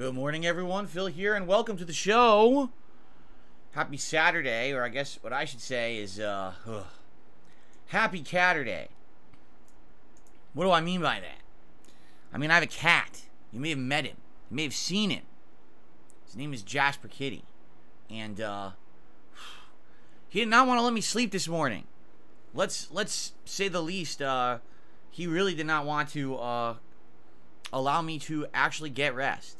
Good morning, everyone. Phil here, and welcome to the show. Happy Saturday, or I guess what I should say is, Happy Catterday. What do I mean by that? I mean, I have a cat. You may have met him. You may have seen him. His name is Jasper Kitty. And, he did not want to let me sleep this morning. Let's say the least, he really did not want to, allow me to actually get rest.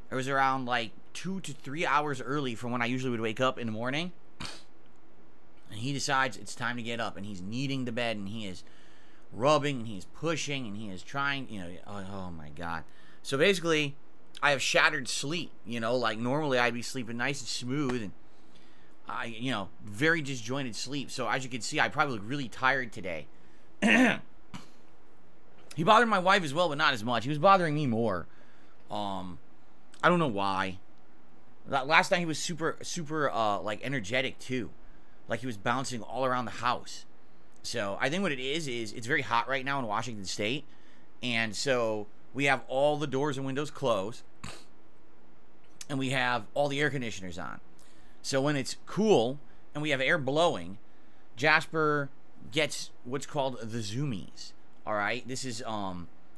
It was around like 2 to 3 hours early from when I usually would wake up in the morning. And he decides it's time to get up, and he's kneading the bed, and he is rubbing, and he's pushing, and he is trying, oh my God. So basically, I have shattered sleep, like normally I'd be sleeping nice and smooth, and very disjointed sleep. So as you can see, I probably look really tired today. He bothered my wife as well, but not as much. He was bothering me more. I don't know why. Last night he was super, like energetic too. Like he was bouncing all around the house. So I think what it is it's very hot right now in Washington State. And so we have all the doors and windows closed. And we have all the air conditioners on. So when it's cool and we have air blowing, Jasper gets what's called the zoomies. All right? This is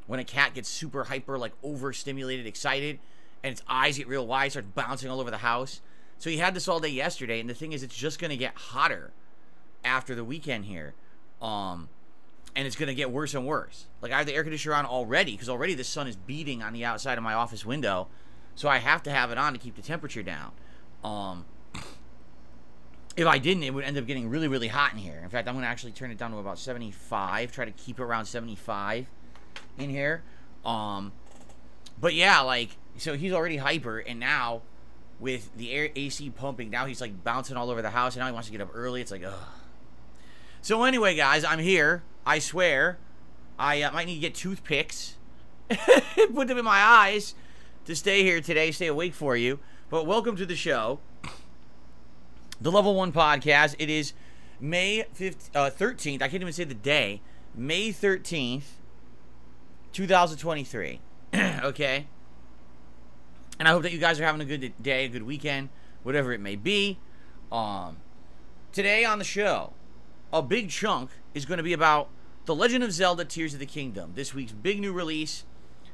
when a cat gets super hyper, like overstimulated, excited, and its eyes get real wide, starts bouncing all over the house. So he had this all day yesterday, and the thing is, it's just going to get hotter after the weekend here. And it's going to get worse and worse. Like, I have the air conditioner on already, because already the sun is beating on the outside of my office window. So I have to have it on to keep the temperature down. If I didn't, it would end up getting really, really hot in here. In fact, I'm going to actually turn it down to about 75. Try to keep it around 75 in here. But yeah, like, so he's already hyper, and now with the AC pumping, now he's like bouncing all over the house, and now he wants to get up early. It's like, ugh. So anyway, guys, I'm here. I swear, I might need to get toothpicks, put them in my eyes to stay here today, stay awake for you. But welcome to the show, the Level 1 Podcast. It is May 13th. I can't even say the day. May 13th, 2023. Okay? And I hope that you guys are having a good day, a good weekend, whatever it may be. Today on the show, a big chunk is going to be about The Legend of Zelda Tears of the Kingdom. This week's big new release,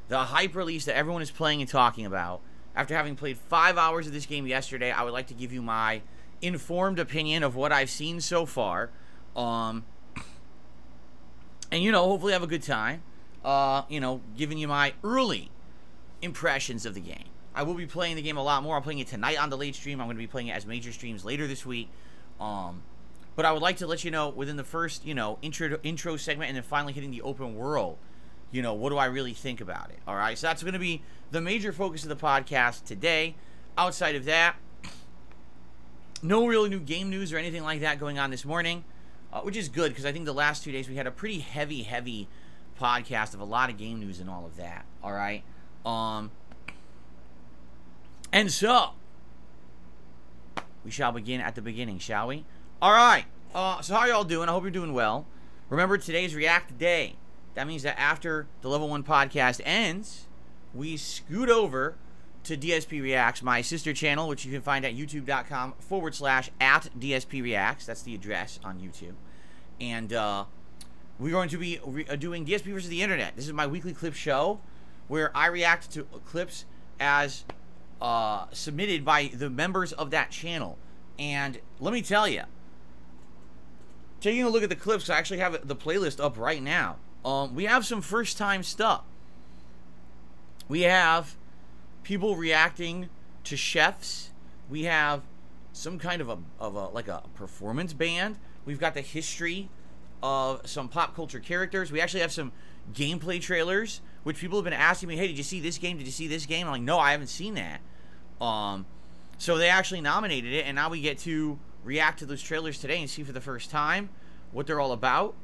the hype release that everyone is playing and talking about. After having played 5 hours of this game yesterday, I would like to give you my informed opinion of what I've seen so far. And, hopefully have a good time. Giving you my early impressions of the game. I will be playing the game a lot more. I'm playing it tonight on the late stream. I'm going to be playing it as major streams later this week. But I would like to let you know within the first, intro segment, and then finally hitting the open world, what do I really think about it? All right, so that's going to be the major focus of the podcast today. Outside of that, no real new game news or anything like that going on this morning, which is good because I think the last 2 days we had a pretty heavy podcast of a lot of game news and all of that. All right. And so we shall begin at the beginning, shall we? All right. So how y'all doing? I hope you're doing well. Remember, today's React Day. That means that after the Level 1 podcast ends, we scoot over to DSP Reacts, my sister channel, which you can find at youtube.com/@DSPReacts. That's the address on YouTube. And we're going to be doing DSP versus the Internet. This is my weekly clip show where I react to clips as submitted by the members of that channel. And let me tell you, taking a look at the clips, I actually have the playlist up right now. We have some first-time stuff. We have people reacting to chefs. We have some kind of a performance band. We've got the history of some pop culture characters. We actually have some gameplay trailers, which people have been asking me, hey, did you see this game? Did you see this game? I'm like, no, I haven't seen that. So they actually nominated it, and now we get to react to those trailers today and see for the first time what they're all about.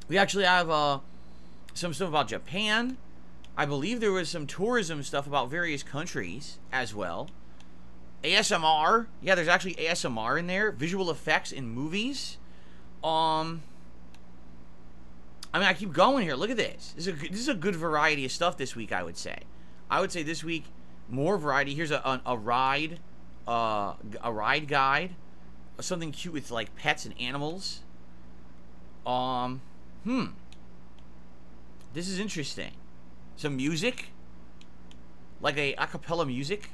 We actually have some stuff about Japan. I believe there was some tourism stuff about various countries as well. ASMR. Yeah, there's actually ASMR in there. Visual effects in movies. I mean, I keep going here. Look at this. This is a good variety of stuff this week, I would say. I would say this week, more variety. Here's a ride guide. Something cute with, like, pets and animals. This is interesting. Some music. Like a cappella music.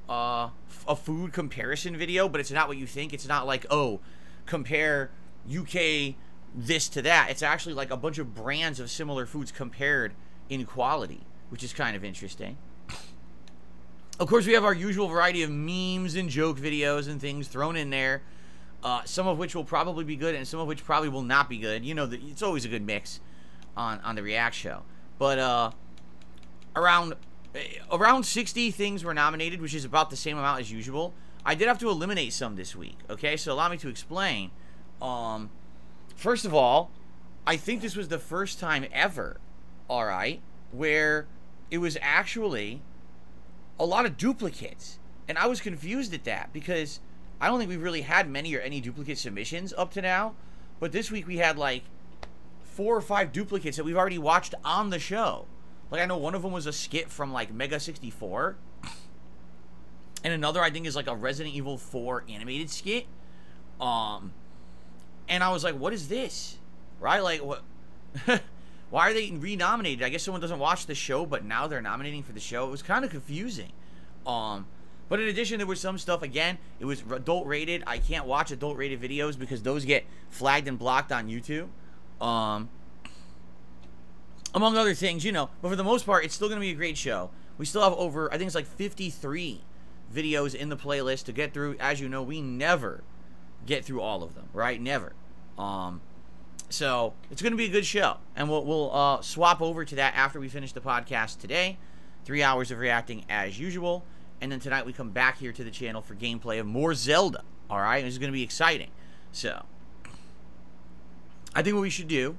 A food comparison video, but it's not what you think. It's not like, oh, compare UK this to that. It's actually like a bunch of brands of similar foods compared in quality, which is kind of interesting. Of course, we have our usual variety of memes and joke videos and things thrown in there, some of which will probably be good and some of which probably will not be good. You know, it's always a good mix on the React show. But around 60 things were nominated, which is about the same amount as usual. I did have to eliminate some this week, okay? So allow me to explain. First of all, I think this was the first time ever, all right, where it was actually a lot of duplicates. And I was confused at that because I don't think we've really had many or any duplicate submissions up to now. But this week we had like 4 or 5 duplicates that we've already watched on the show. Like, I know one of them was a skit from, like, Mega 64. And another, I think, is, like, a Resident Evil 4 animated skit. And I was like, what is this? Right? Like, what? Why are they re-nominated? I guess someone doesn't watch the show, but now they're nominating for the show. It was kind of confusing. But in addition, there was some stuff, again, it was adult-rated. I can't watch adult-rated videos because those get flagged and blocked on YouTube. Among other things, you know, but for the most part, it's still going to be a great show. We still have over, I think it's like 53 videos in the playlist to get through. As you know, we never get through all of them, right? Never. So it's going to be a good show, and we'll swap over to that after we finish the podcast today. 3 hours of reacting as usual, and then tonight we come back here to the channel for gameplay of more Zelda. All right, this is going to be exciting. So I think what we should do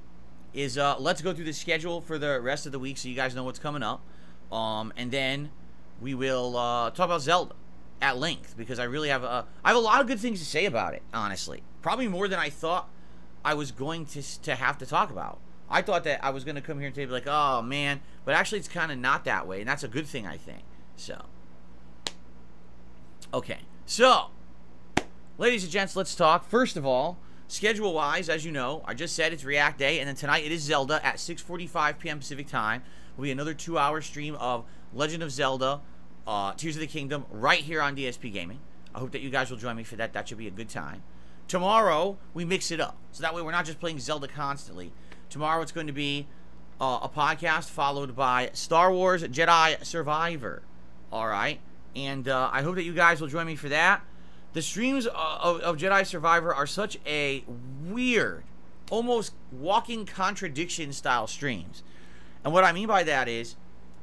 is let's go through the schedule for the rest of the week so you guys know what's coming up. And then we will talk about Zelda at length because I really have I have a lot of good things to say about it, honestly. Probably more than I thought I was going to have to talk about. I thought that I was going to come here and be like, oh, man. But actually, it's kind of not that way, and that's a good thing, I think. So, okay. So, ladies and gents, let's talk. First of all, schedule-wise, as you know, I just said it's React Day, and then tonight it is Zelda at 6:45 p.m. Pacific Time. Will be another 2-hour stream of Legend of Zelda, Tears of the Kingdom, right here on DSPGaming. I hope that you guys will join me for that. That should be a good time. Tomorrow, we mix it up. So that way we're not just playing Zelda constantly. Tomorrow it's going to be a podcast followed by Star Wars Jedi Survivor. Alright? And I hope that you guys will join me for that. The streams of Jedi Survivor are such a weird, almost walking contradiction style streams. And what I mean by that is,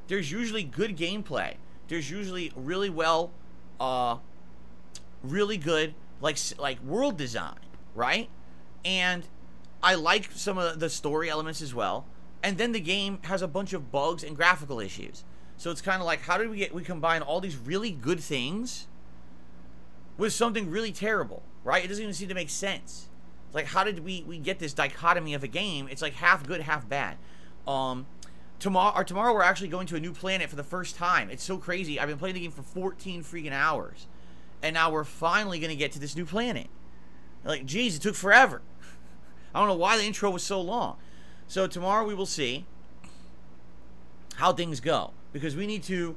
there's usually good gameplay. There's usually really well, really good, like world design, right? And I like some of the story elements as well. And then the game has a bunch of bugs and graphical issues. So it's kind of like, how did we combine all these really good things with something really terrible, right? It doesn't even seem to make sense. It's like, how did we get this dichotomy of a game? It's like half good, half bad. Tomorrow we're actually going to a new planet for the first time. It's so crazy. I've been playing the game for 14 freaking hours. And now we're finally going to get to this new planet. Like, geez, it took forever. I don't know why the intro was so long. So tomorrow we will see how things go. Because we need to,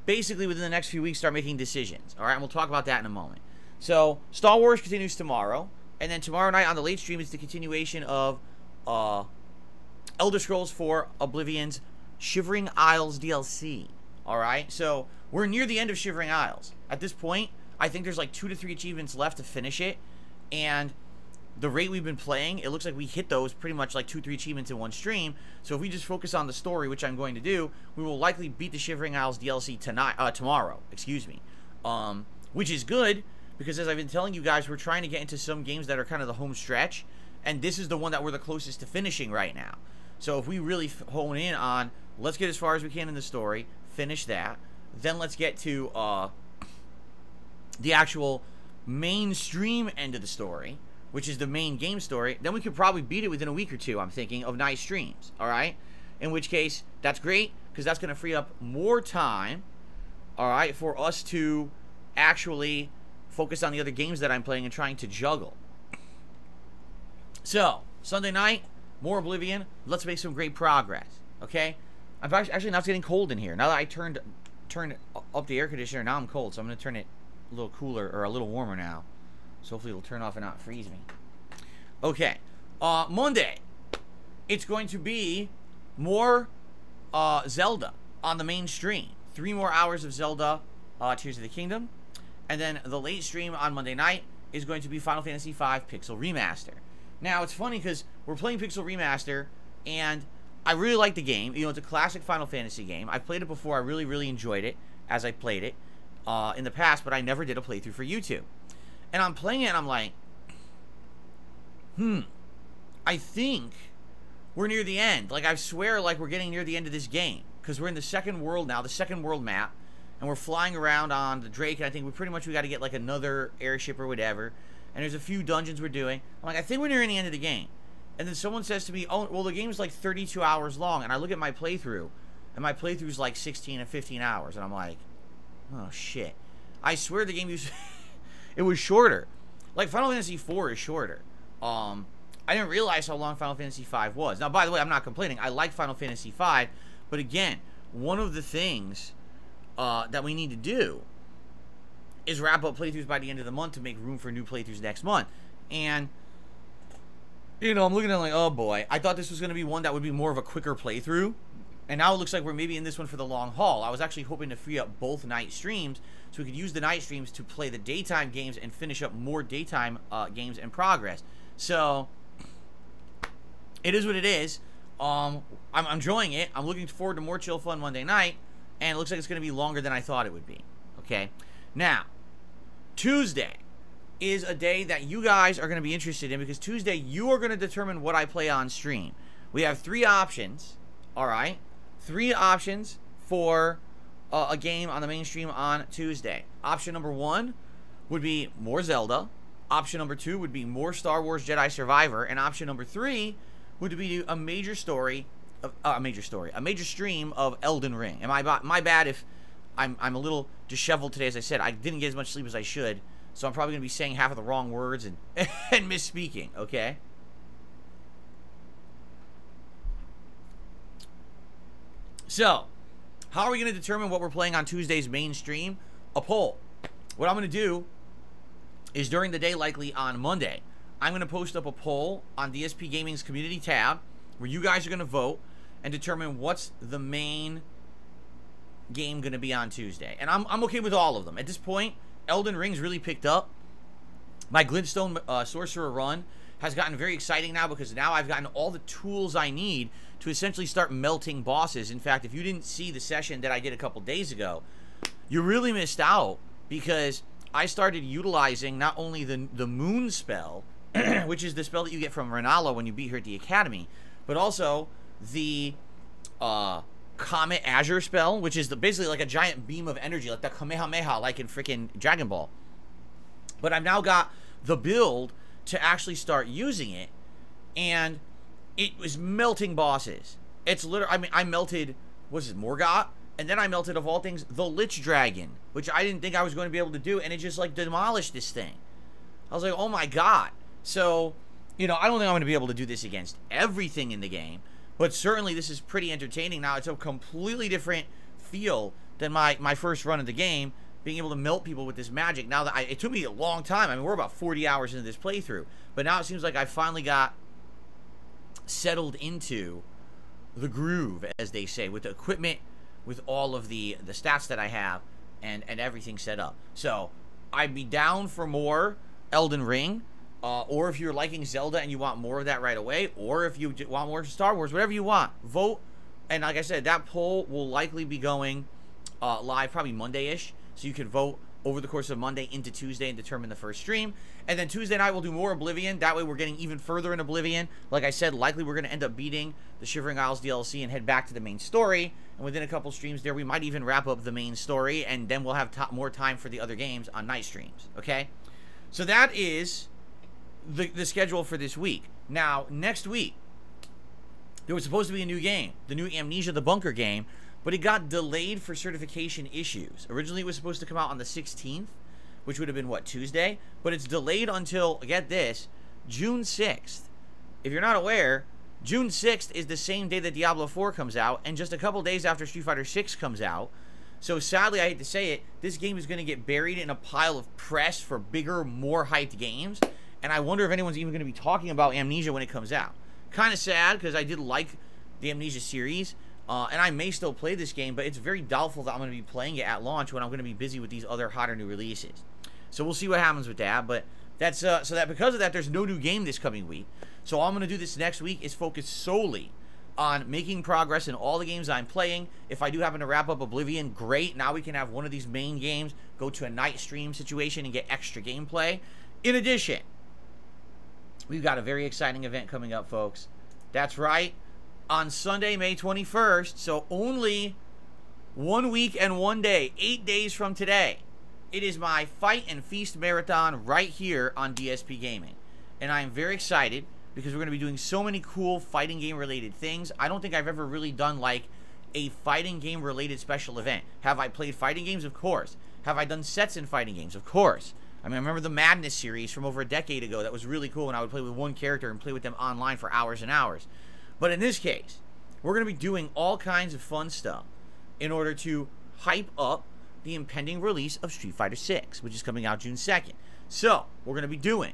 basically within the next few weeks, start making decisions. Alright, and we'll talk about that in a moment. So, Star Wars continues tomorrow. And then tomorrow night on the late stream is the continuation of Elder Scrolls 4 Oblivion's Shivering Isles DLC. Alright, so we're near the end of Shivering Isles. At this point, I think there's like 2 to 3 achievements left to finish it. And the rate we've been playing, it looks like we hit those pretty much like 2-3 achievements in one stream. So if we just focus on the story, which I'm going to do, we will likely beat the Shivering Isles DLC tomorrow, excuse me. Which is good, because as I've been telling you guys, we're trying to get into some games that are kind of the home stretch. And this is the one that we're the closest to finishing right now. So if we really hone in on, let's get as far as we can in the story, finish that, then let's get to the actual mainstream end of the story, which is the main game story, then we could probably beat it within a week or two, I'm thinking, of nice streams, alright? In which case, that's great. because that's going to free up more time, all right, for us to actually focus on the other games that I'm playing and trying to juggle. So, Sunday night, more Oblivion. Let's make some great progress, okay? I'm actually, now it's getting cold in here. Now that I turned up the air conditioner, now I'm cold, so I'm going to turn it a little cooler, or a little warmer now. So hopefully it'll turn off and not freeze me. Okay, Monday, it's going to be more Zelda on the main stream. 3 more hours of Zelda, Tears of the Kingdom. And then the late stream on Monday night is going to be Final Fantasy V Pixel Remaster. Now, it's funny because we're playing Pixel Remaster, and I really like the game. You know, it's a classic Final Fantasy game. I've played it before. I really, really enjoyed it as I played it in the past, but I never did a playthrough for YouTube. And I'm playing it, and I'm like, I think we're near the end. Like, I swear, like, we're getting near the end of this game. Because we're in the second world now, the second world map. And we're flying around on the Drake, and I think we got to get, like, another airship or whatever. And there's a few dungeons we're doing. I'm like, I think we're nearing the end of the game. And then someone says to me, oh, well, the game's like 32 hours long. And I look at my playthrough, and my playthrough's like 16 and 15 hours. And I'm like, oh, shit. I swear the game used it was shorter. Like, Final Fantasy IV is shorter. I didn't realize how long Final Fantasy V was. Now, by the way, I'm not complaining. I like Final Fantasy V. But again, one of the things that we need to do is wrap up playthroughs by the end of the month to make room for new playthroughs next month. And, you know, I'm looking at it like, oh boy, I thought this was going to be one that would be more of a quicker playthrough. And now it looks like we're maybe in this one for the long haul. I was actually hoping to free up both night streams so we could use the night streams to play the daytime games and finish up more daytime games in progress. So, it is what it is. I'm enjoying it. I'm looking forward to more chill fun Monday night. And it looks like it's going to be longer than I thought it would be. Okay? Now, Tuesday is a day that you guys are going to be interested in, because Tuesday you are going to determine what I play on stream. We have 3 options, alright? 3 options for a game on the main stream on Tuesday. Option number 1 would be more Zelda. Option number 2 would be more Star Wars Jedi Survivor. And option number 3 would be a major stream of Elden Ring. And my bad if I'm a little disheveled today. As I said, I didn't get as much sleep as I should, so I'm probably going to be saying half of the wrong words and and misspeaking, okay? So, how are we going to determine what we're playing on Tuesday's main stream? A poll. What I'm going to do is during the day, likely on Monday, I'm going to post up a poll on DSPGaming's community tab where you guys are going to vote and determine what's the main game going to be on Tuesday. And I'm okay with all of them. At this point, Elden Ring's really picked up. My Glintstone Sorcerer run has gotten very exciting now, because now I've gotten all the tools I need to essentially start melting bosses. In fact, if you didn't see the session that I did a couple days ago, you really missed out, because I started utilizing not only the Moon spell, which is the spell that you get from Renala when you beat her at the Academy, but also the Comet Azure spell, which is basically like a giant beam of energy, like the Kamehameha, like in freaking Dragon Ball. But I've now got the build to actually start using it, and it was melting bosses. It's literally, I mean, I melted, what is it, Morgott? And then I melted, of all things, the Lich Dragon, which I didn't think I was going to be able to do, and it just, like, demolished this thing. I was like, oh my god. So, you know, I don't think I'm going to be able to do this against everything in the game, but certainly this is pretty entertaining. Now, it's a completely different feel than my first run of the game, being able to melt people with this magic. Now that it took me a long time. I mean, we're about 40 hours into this playthrough, but now it seems like I finally got settled into the groove, as they say, with the equipment, with all of the stats that I have, and everything set up. So, I'd be down for more Elden Ring, or if you're liking Zelda and you want more of that right away, or if you want more Star Wars, whatever you want, vote. And like I said, that poll will likely be going live probably Monday-ish, so you can vote over the course of Monday into Tuesday and determine the first stream. And then Tuesday night we'll do more Oblivion. That way we're getting even further in Oblivion. Like I said, likely we're going to end up beating the Shivering Isles DLC and head back to the main story. And within a couple streams there, we might even wrap up the main story, and then we'll have more time for the other games on night streams, okay? So that is the schedule for this week. Now, next week, there was supposed to be a new game, the new Amnesia the Bunker game, but it got delayed for certification issues. Originally, it was supposed to come out on the 16th, which would have been, what, Tuesday? But it's delayed until, get this, June 6th. If you're not aware, June 6th is the same day that Diablo 4 comes out, and just a couple days after Street Fighter 6 comes out. So sadly, I hate to say it, this game is going to get buried in a pile of press for bigger, more hyped games. And I wonder if anyone's even going to be talking about Amnesia when it comes out. Kind of sad, because I did like the Amnesia series. And I may still play this game, but it's very doubtful that I'm going to be playing it at launch when I'm going to be busy with these other hotter new releases. So we'll see what happens with that. But that's so that because of that, there's no new game this coming week. So all I'm going to do this next week is focus solely on making progress in all the games I'm playing. If I do happen to wrap up Oblivion, great. Now we can have one of these main games go to a night stream situation and get extra gameplay. In addition, we've got a very exciting event coming up, folks. That's right. On Sunday, May 21st, so only 1 week and 1 day, 8 days from today, it is my Fight and Feast Marathon right here on DSPGaming. And I am very excited, because we're going to be doing so many cool fighting game related things. I don't think I've ever really done like a fighting game related special event. Have I played fighting games? Of course. Have I done sets in fighting games? Of course. I mean, I remember the Madness series from over a decade ago. That was really cool when I would play with one character and play with them online for hours and hours. But in this case, we're going to be doing all kinds of fun stuff in order to hype up the impending release of Street Fighter 6, which is coming out June 2nd. So, we're going to be doing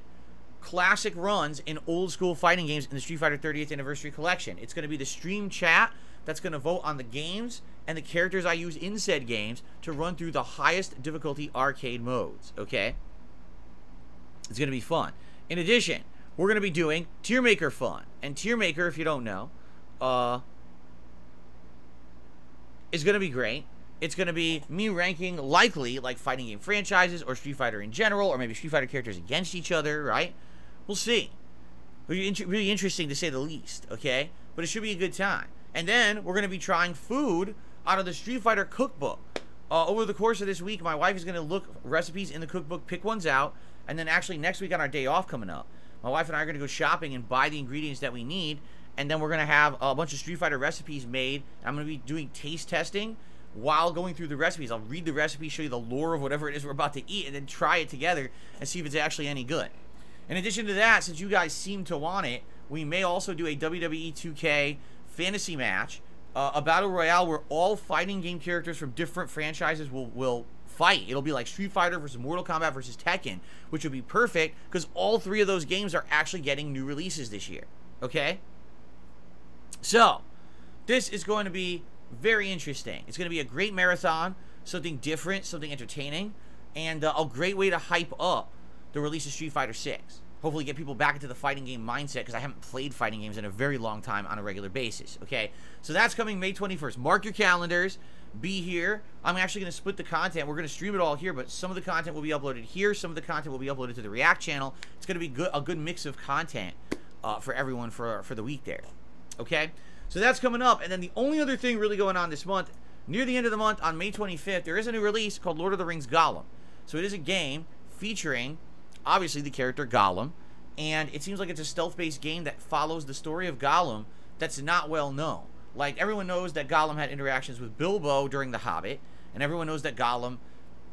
classic runs in old school fighting games in the Street Fighter 30th Anniversary Collection. It's going to be the stream chat that's going to vote on the games and the characters I use in said games to run through the highest difficulty arcade modes, okay? It's going to be fun. In addition, we're going to be doing Tier Maker fun. And Tier Maker, if you don't know, is going to be great. It's going to be me ranking likely like fighting game franchises or Street Fighter in general, or maybe Street Fighter characters against each other, right? We'll see. Really interesting to say the least, okay? But it should be a good time. And then we're going to be trying food out of the Street Fighter cookbook. Over the course of this week, my wife is going to look recipes in the cookbook, pick ones out, and then actually next week on our day off coming up, my wife and I are going to go shopping and buy the ingredients that we need, and then we're going to have a bunch of Street Fighter recipes made. I'm going to be doing taste testing while going through the recipes. I'll read the recipe, show you the lore of whatever it is we're about to eat, and then try it together and see if it's actually any good. In addition to that, since you guys seem to want it, we may also do a WWE 2K fantasy match, a battle royale where all fighting game characters from different franchises will fight. It'll be like Street Fighter versus Mortal Kombat versus Tekken, which would be perfect because all three of those games are actually getting new releases this year. Okay? So, this is going to be very interesting. It's going to be a great marathon, something different, something entertaining, and a great way to hype up the release of Street Fighter 6. Hopefully get people back into the fighting game mindset, because I haven't played fighting games in a very long time on a regular basis, okay? So that's coming May 21st. Mark your calendars. Be here. I'm actually going to split the content. We're going to stream it all here, but some of the content will be uploaded here. Some of the content will be uploaded to the React channel. It's going to be a good mix of content for everyone for the week there, okay? So that's coming up. And then the only other thing really going on this month, near the end of the month, on May 25th, there is a new release called Lord of the Rings Gollum. So it is a game featuring, obviously, the character Gollum. And it seems like it's a stealth-based game that follows the story of Gollum that's not well known. Like, everyone knows that Gollum had interactions with Bilbo during The Hobbit. And everyone knows that Gollum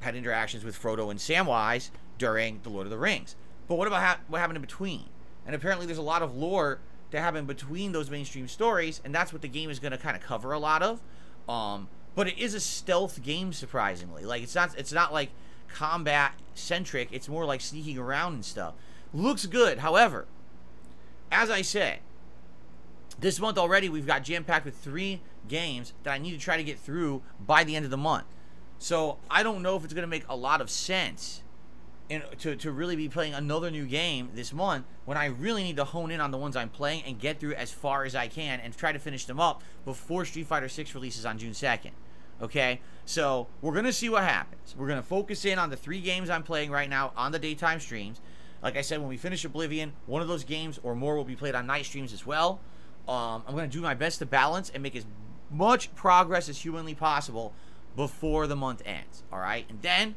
had interactions with Frodo and Samwise during The Lord of the Rings. But what about what happened in between? And apparently there's a lot of lore to happen between those mainstream stories, and that's what the game is going to kind of cover a lot of. But it is a stealth game, surprisingly. Like, it's not like combat centric. It's more like sneaking around and stuff. Looks good. However, as I said, this month already we've got jam-packed with 3 games that I need to try to get through by the end of the month. So I don't know if it's going to make a lot of sense to really be playing another new game this month when I really need to hone in on the ones I'm playing and get through as far as I can and try to finish them up before Street Fighter 6 releases on June 2nd. Okay? So we're going to see what happens. We're going to focus in on the 3 games I'm playing right now on the daytime streams. Like I said, when we finish Oblivion, one of those games or more will be played on night streams as well. I'm going to do my best to balance and make as much progress as humanly possible before the month ends. Alright? And then,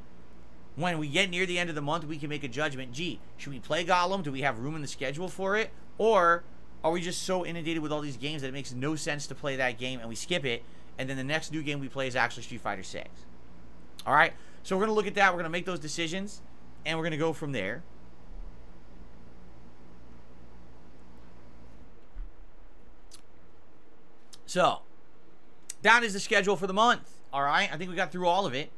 when we get near the end of the month, we can make a judgment. Gee, should we play Gollum? Do we have room in the schedule for it? Or are we just so inundated with all these games that it makes no sense to play that game and we skip it and then the next new game we play is actually Street Fighter 6. All right, so we're gonna look at that. We're gonna make those decisions, and we're gonna go from there. So that is the schedule for the month. All right, I think we got through all of it.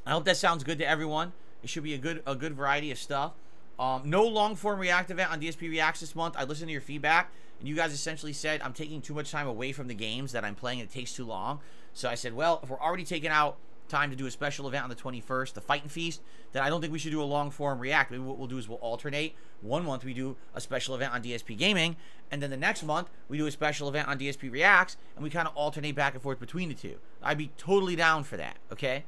I hope that sounds good to everyone. It should be a good variety of stuff. No long form React event on DSP Reacts this month. I listened to your feedback, and you guys essentially said I'm taking too much time away from the games that I'm playing. It takes too long. So I said, well, if we're already taking out time to do a special event on the 21st, the Fight and Feast, then I don't think we should do a long form React. Maybe what we'll do is we'll alternate. One month we do a special event on DSPGaming, and then the next month we do a special event on DSP Reacts, and we kind of alternate back and forth between the two. I'd be totally down for that, okay?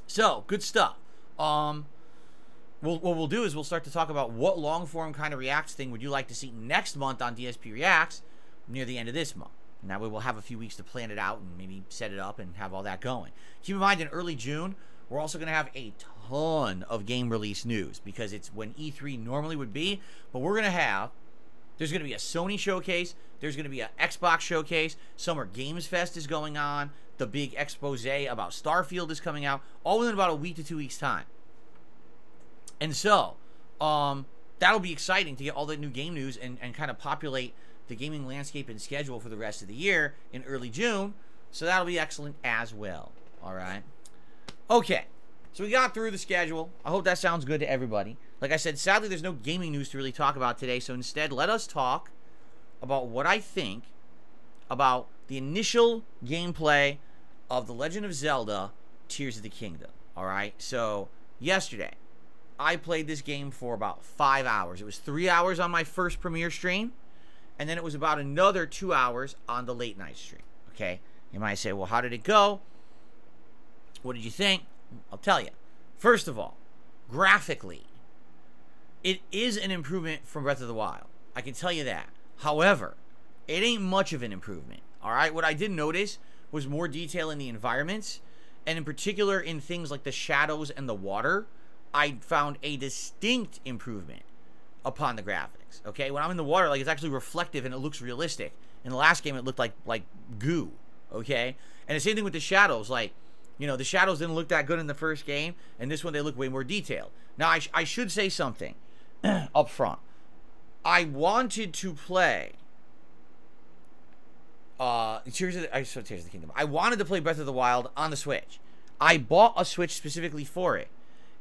So, good stuff. What we'll do is we'll start to talk about what long form kind of Reacts thing would you like to see next month on DSP Reacts near the end of this month. And that way we'll have a few weeks to plan it out and maybe set it up and have all that going. Keep in mind, in early June, we're also going to have a ton of game release news because it's when E3 normally would be. But we're going to have, there's going to be a Sony showcase. There's going to be an Xbox showcase. Summer Games Fest is going on. The big expose about Starfield is coming out. All within about a week to 2 weeks' time. And so, that'll be exciting to get all the new game news and kind of populate the gaming landscape and schedule for the rest of the year in early June. So that'll be excellent as well. All right. Okay. So we got through the schedule. I hope that sounds good to everybody. Like I said, sadly, there's no gaming news to really talk about today. So instead, let us talk about what I think about the initial gameplay of The Legend of Zelda Tears of the Kingdom. All right. So yesterday, I played this game for about 5 hours. It was 3 hours on my first premiere stream. And then it was about another 2 hours on the late night stream. Okay? You might say, well, how did it go? What did you think? I'll tell you. First of all, graphically, it is an improvement from Breath of the Wild. I can tell you that. However, it ain't much of an improvement. Alright? What I did notice was more detail in the environments. And in particular, in things like the shadows and the water, I found a distinct improvement upon the graphics. Okay, when I'm in the water, like, it's actually reflective and it looks realistic. In the last game, it looked like goo. Okay, and the same thing with the shadows. Like, you know, the shadows didn't look that good in the first game, and this one they look way more detailed. Now, I should say something up front. I wanted to play Tears of the Kingdom. I wanted to play Breath of the Wild on the Switch. I bought a Switch specifically for it,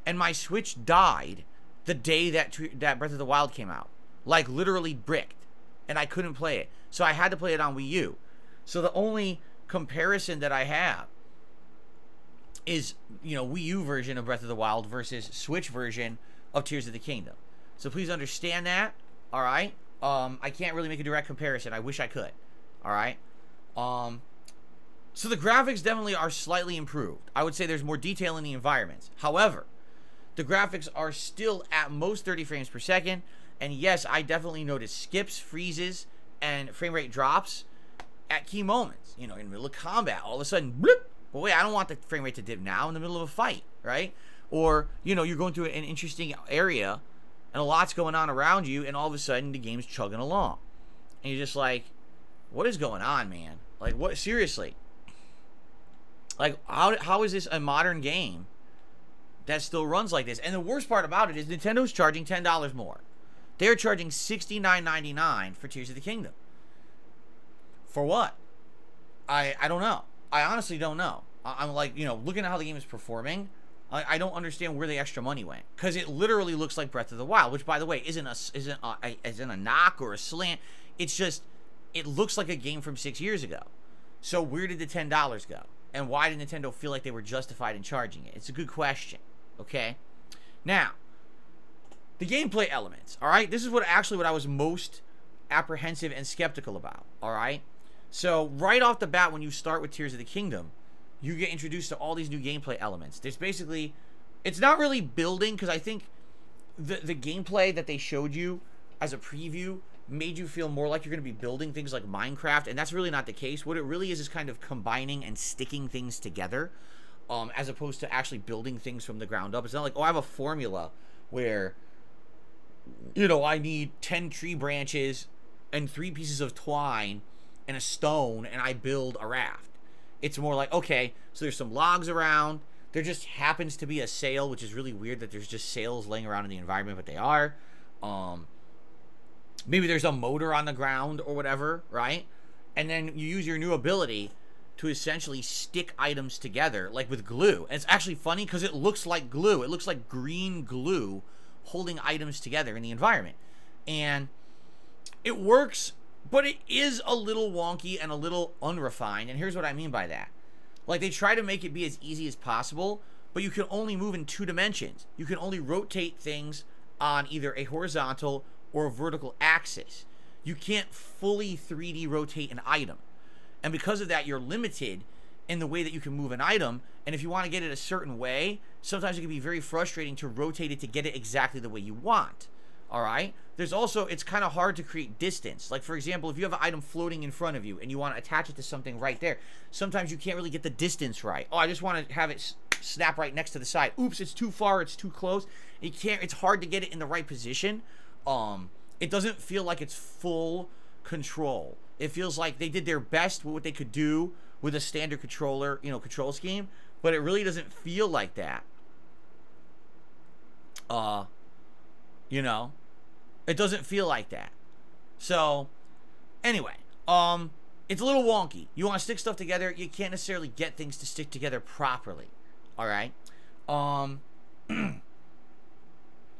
and my Switch died the day that Breath of the Wild came out. Like, literally bricked. And I couldn't play it. So I had to play it on Wii U. So the only comparison that I have is, you know, Wii U version of Breath of the Wild versus Switch version of Tears of the Kingdom. So please understand that. Alright? I can't really make a direct comparison. I wish I could. Alright? So the graphics definitely are slightly improved. I would say there's more detail in the environments. However, the graphics are still at most 30 frames per second. And yes, I definitely noticed skips, freezes, and frame rate drops at key moments. You know, in the middle of combat, all of a sudden, bloop. Well, wait, I don't want the frame rate to dip now in the middle of a fight, right? Or, you know, you're going through an interesting area, and a lot's going on around you, and all of a sudden, the game's chugging along. And you're just like, what is going on, man? Like, what? Seriously. Like, how is this a modern game that still runs like this? And the worst part about it is Nintendo's charging $10 more. They're charging $69.99 for Tears of the Kingdom. For what? I don't know. I honestly don't know. I'm like, you know, looking at how the game is performing, I don't understand where the extra money went. Because it literally looks like Breath of the Wild, which, by the way, isn't a knock or a slant. It's just, it looks like a game from 6 years ago. So where did the $10 go? And why did Nintendo feel like they were justified in charging it? It's a good question. Okay? Now, the gameplay elements, all right? This is what I was most apprehensive and skeptical about, all right? So, right off the bat, when you start with Tears of the Kingdom, you get introduced to all these new gameplay elements. There's basically, it's not really building, because I think the gameplay that they showed you as a preview made you feel more like you're going to be building things like Minecraft, and that's really not the case. What it really is kind of combining and sticking things together, as opposed to actually building things from the ground up. It's not like, oh, I have a formula where, you know, I need 10 tree branches and 3 pieces of twine and a stone and I build a raft. It's more like, okay, so there's some logs around. There just happens to be a sail, which is really weird that there's just sails laying around in the environment, but they are. Maybe there's a motor on the ground or whatever, right? And then you use your new ability to essentially stick items together, like with glue. And it's actually funny because it looks like glue. It looks like green glue holding items together in the environment. And it works, but it is a little wonky and a little unrefined. And here's what I mean by that. Like, they try to make it be as easy as possible, but you can only move in 2 dimensions. You can only rotate things on either a horizontal or a vertical axis. You can't fully 3D rotate an item. And because of that, you're limited in the way that you can move an item. And if you want to get it a certain way, sometimes it can be very frustrating to rotate it to get it exactly the way you want. All right? There's also, it's kind of hard to create distance. Like, for example, if you have an item floating in front of you and you want to attach it to something right there, sometimes you can't really get the distance right. Oh, I just want to have it snap right next to the side. Oops, it's too far, it's too close. You can't, it's hard to get it in the right position. It doesn't feel like it's full control. It feels like they did their best with what they could do with a standard controller, you know, control scheme, but it really doesn't feel like that. You know, it doesn't feel like that. So, anyway, it's a little wonky. You want to stick stuff together, you can't necessarily get things to stick together properly. All right.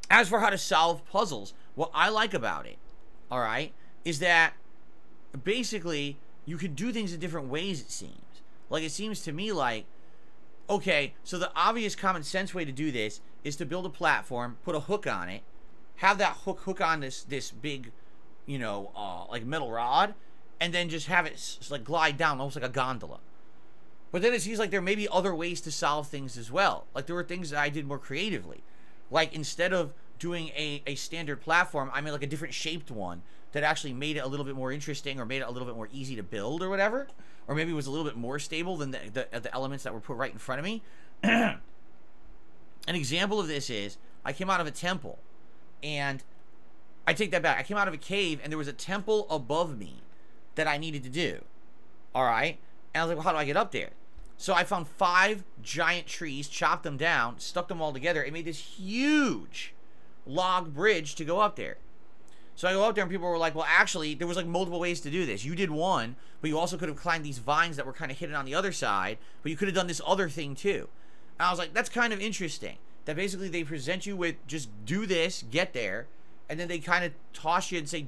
As for how to solve puzzles, what I like about it, all right, is that basically you can do things in different ways, it seems. Like, it seems to me like, okay, so the obvious common sense way to do this is to build a platform, put a hook on it, have that hook on this big, you know, like metal rod, and then just have it like glide down almost like a gondola. But then it seems like there may be other ways to solve things as well. Like, there were things that I did more creatively. Like, instead of doing a standard platform, I made like a different shaped one that actually made it a little bit more interesting, or made it a little bit more easy to build or whatever. Or maybe it was a little bit more stable than the elements that were put right in front of me. An example of this is, I came out of a temple, and I take that back. I came out of a cave, and there was a temple above me that I needed to do. All right? And I was like, well, how do I get up there? So I found 5 giant trees, chopped them down, stuck them all together, and made this huge log bridge to go up there. So I go up there, and people were like, well, actually, there was like multiple ways to do this. You did one, but you also could have climbed these vines that were kind of hidden on the other side, but you could have done this other thing too. And I was like, that's kind of interesting. That basically they present you with just do this, get there, and then they kind of toss you and say,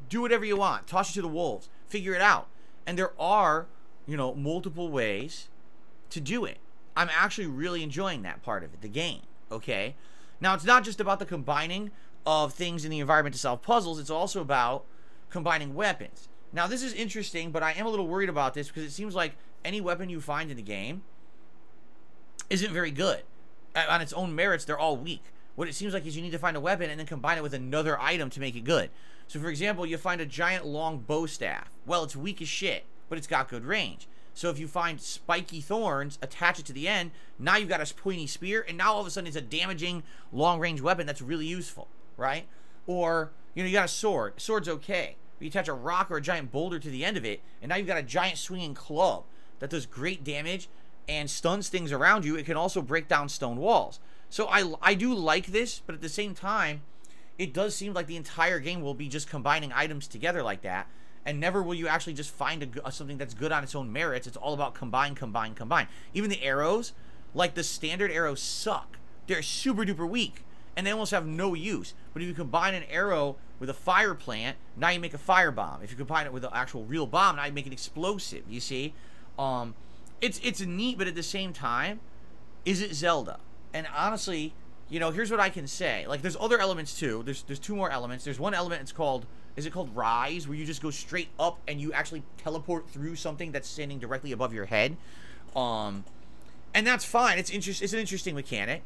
do whatever you want. Toss you to the wolves. Figure it out. And there are, you know, multiple ways to do it. I'm actually really enjoying that part of it, the game, okay? Now, it's not just about the combining of things in the environment to solve puzzles. It's also about combining weapons. Now, this is interesting, but I am a little worried about this because it seems like any weapon you find in the game isn't very good. On its own merits, they're all weak. What it seems like is you need to find a weapon and then combine it with another item to make it good. So, for example, you find a giant long bow staff. Well, it's weak as shit, but it's got good range. So if you find spiky thorns, attach it to the end, now you've got a pointy spear, and now all of a sudden it's a damaging long-range weapon that's really useful, right? Or, you know, you got a sword. A sword's okay. But you attach a rock or a giant boulder to the end of it, and now you've got a giant swinging club that does great damage and stuns things around you. It can also break down stone walls. So I do like this, but at the same time, it does seem like the entire game will be just combining items together like that. And never will you actually just find something that's good on its own merits. It's all about combine, combine, combine. Even the arrows, like the standard arrows suck. They're super duper weak. And they almost have no use. But if you combine an arrow with a fire plant, now you make a fire bomb. If you combine it with an actual real bomb, now you make an explosive, you see? It's neat, but at the same time, is it Zelda? And honestly, you know, here's what I can say. Like, there's other elements too. There's 2 more elements. There's one element, it's called... Is it called Rise, where you just go straight up and you actually teleport through something that's standing directly above your head? And that's fine. It's an interesting mechanic.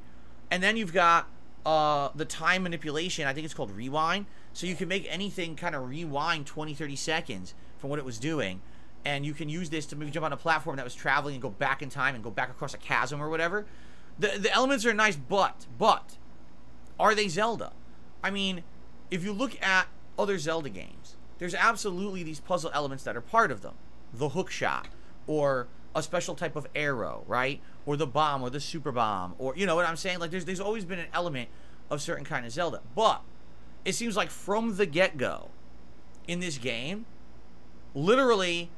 And then you've got the time manipulation. I think it's called Rewind. So you can make anything kind of rewind 20, 30 seconds from what it was doing. And you can use this to maybe jump on a platform that was traveling and go back in time and go back across a chasm or whatever. The elements are nice, but are they Zelda? I mean, if you look at other Zelda games, there's absolutely these puzzle elements that are part of them. The hook shot, or a special type of arrow, right? Or the bomb, or the super bomb, or, you know what I'm saying? Like, there's always been an element of certain kind of Zelda. But it seems like from the get-go in this game, literally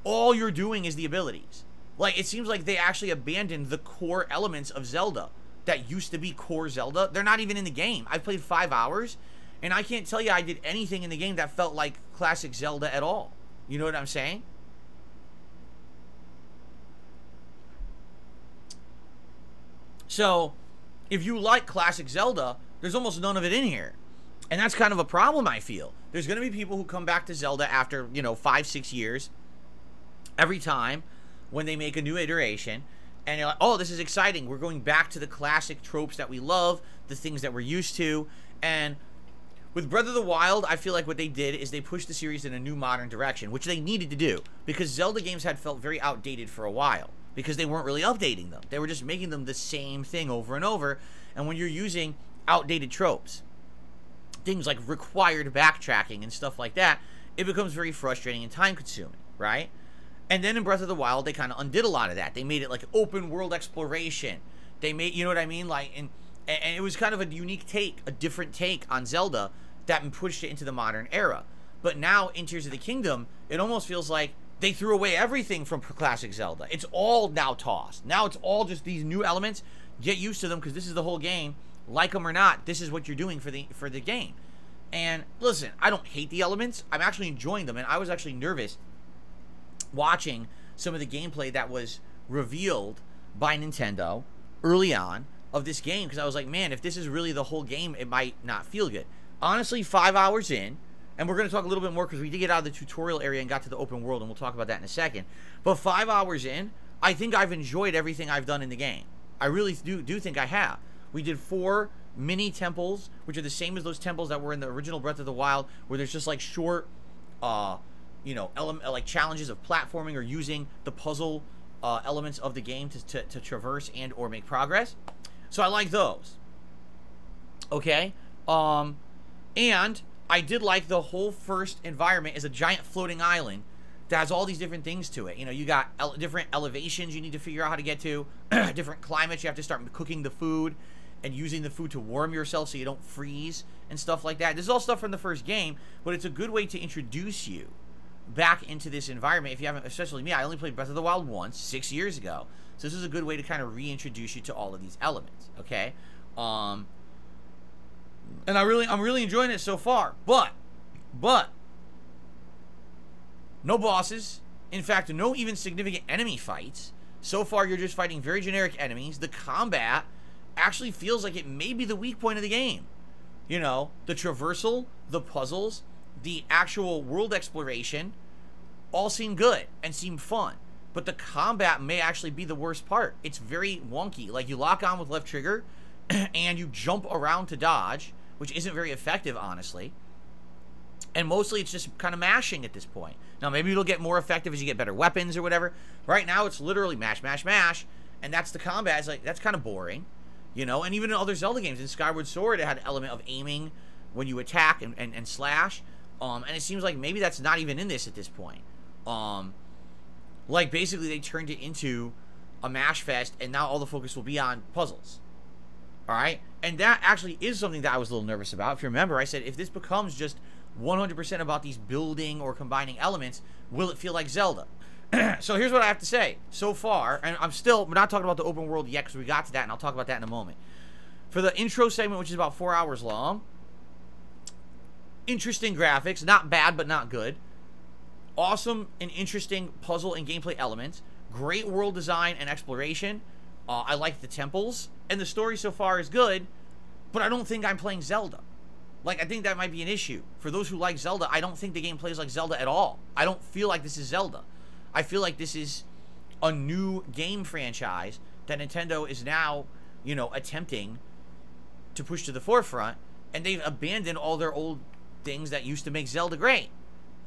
all you're doing is the abilities. Like, it seems like they actually abandoned the core elements of Zelda that used to be core Zelda. They're not even in the game. I've played 5 hours, and I can't tell you I did anything in the game that felt like classic Zelda at all. You know what I'm saying? So, if you like classic Zelda, there's almost none of it in here. And that's kind of a problem, I feel. There's going to be people who come back to Zelda after, you know, 5-6 years every time when they make a new iteration. And you're like, oh, this is exciting. We're going back to the classic tropes that we love, the things that we're used to. And with Breath of the Wild, I feel like what they did is they pushed the series in a new modern direction, which they needed to do, because Zelda games had felt very outdated for a while, because they weren't really updating them. They were just making them the same thing over and over. And when you're using outdated tropes, things like required backtracking and stuff like that, it becomes very frustrating and time-consuming, right? And then in Breath of the Wild, they kind of undid a lot of that. They made it like open world exploration. They made, you know what I mean? Like, and it was kind of a unique take, a different take on Zelda that pushed it into the modern era. But now in Tears of the Kingdom, it almost feels like they threw away everything from classic Zelda. It's all now tossed. Now it's all just these new elements. Get used to them, because this is the whole game. Like them or not, this is what you're doing for the game. And listen, I don't hate the elements. I'm actually enjoying them, and I was actually nervous watching some of the gameplay that was revealed by Nintendo early on of this game, because I was like, man, if this is really the whole game, it might not feel good. Honestly, 5 hours in, and we're going to talk a little bit more because we did get out of the tutorial area and got to the open world, and we'll talk about that in a second. But 5 hours in, I think I've enjoyed everything I've done in the game. I really do think I have. We did 4 mini temples, which are the same as those temples that were in the original Breath of the Wild, where there's just like short, you know, like challenges of platforming or using the puzzle elements of the game to traverse and or make progress. So I like those. Okay. And I did like the whole first environment is a giant floating island that has all these different things to it. You know, you got different elevations you need to figure out how to get to, different climates. You have to start cooking the food and using the food to warm yourself so you don't freeze and stuff like that. This is all stuff from the first game, but it's a good way to introduce you back into this environment. If you haven't, especially me, I only played Breath of the Wild once 6 years ago, so this is a good way to kind of reintroduce you to all of these elements. Okay, and I'm really enjoying it so far. But no bosses. In fact, no even significant enemy fights. So far, you're just fighting very generic enemies. The combat actually feels like it may be the weak point of the game. You know, the traversal, the puzzles, the actual world exploration all seem good and seem fun. But the combat may actually be the worst part. It's very wonky. Like, you lock on with left trigger and you jump around to dodge, which isn't very effective, honestly. And mostly it's just kind of mashing at this point. Now, maybe it'll get more effective as you get better weapons or whatever. Right now, it's literally mash, mash, mash. And that's the combat. It's like, that's kind of boring. You know, and even in other Zelda games, in Skyward Sword, it had an element of aiming when you attack and slash. And it seems like maybe that's not even in this at this point. Like, basically, they turned it into a mash fest, and now all the focus will be on puzzles. Alright? And that actually is something that I was a little nervous about. If you remember, I said, if this becomes just 100% about these building or combining elements, will it feel like Zelda? So here's what I have to say. So far, and we're not talking about the open world yet, because we got to that, and I'll talk about that in a moment. For the intro segment, which is about 4 hours long, interesting graphics, not bad, but not good. Awesome and interesting puzzle and gameplay elements. Great world design and exploration. I like the temples, and the story so far is good, but I don't think I'm playing Zelda. Like, I think that might be an issue. For those who like Zelda, I don't think the game plays like Zelda at all. I don't feel like this is Zelda. I feel like this is a new game franchise that Nintendo is now, you know, attempting to push to the forefront, and they've abandoned all their old things that used to make Zelda great.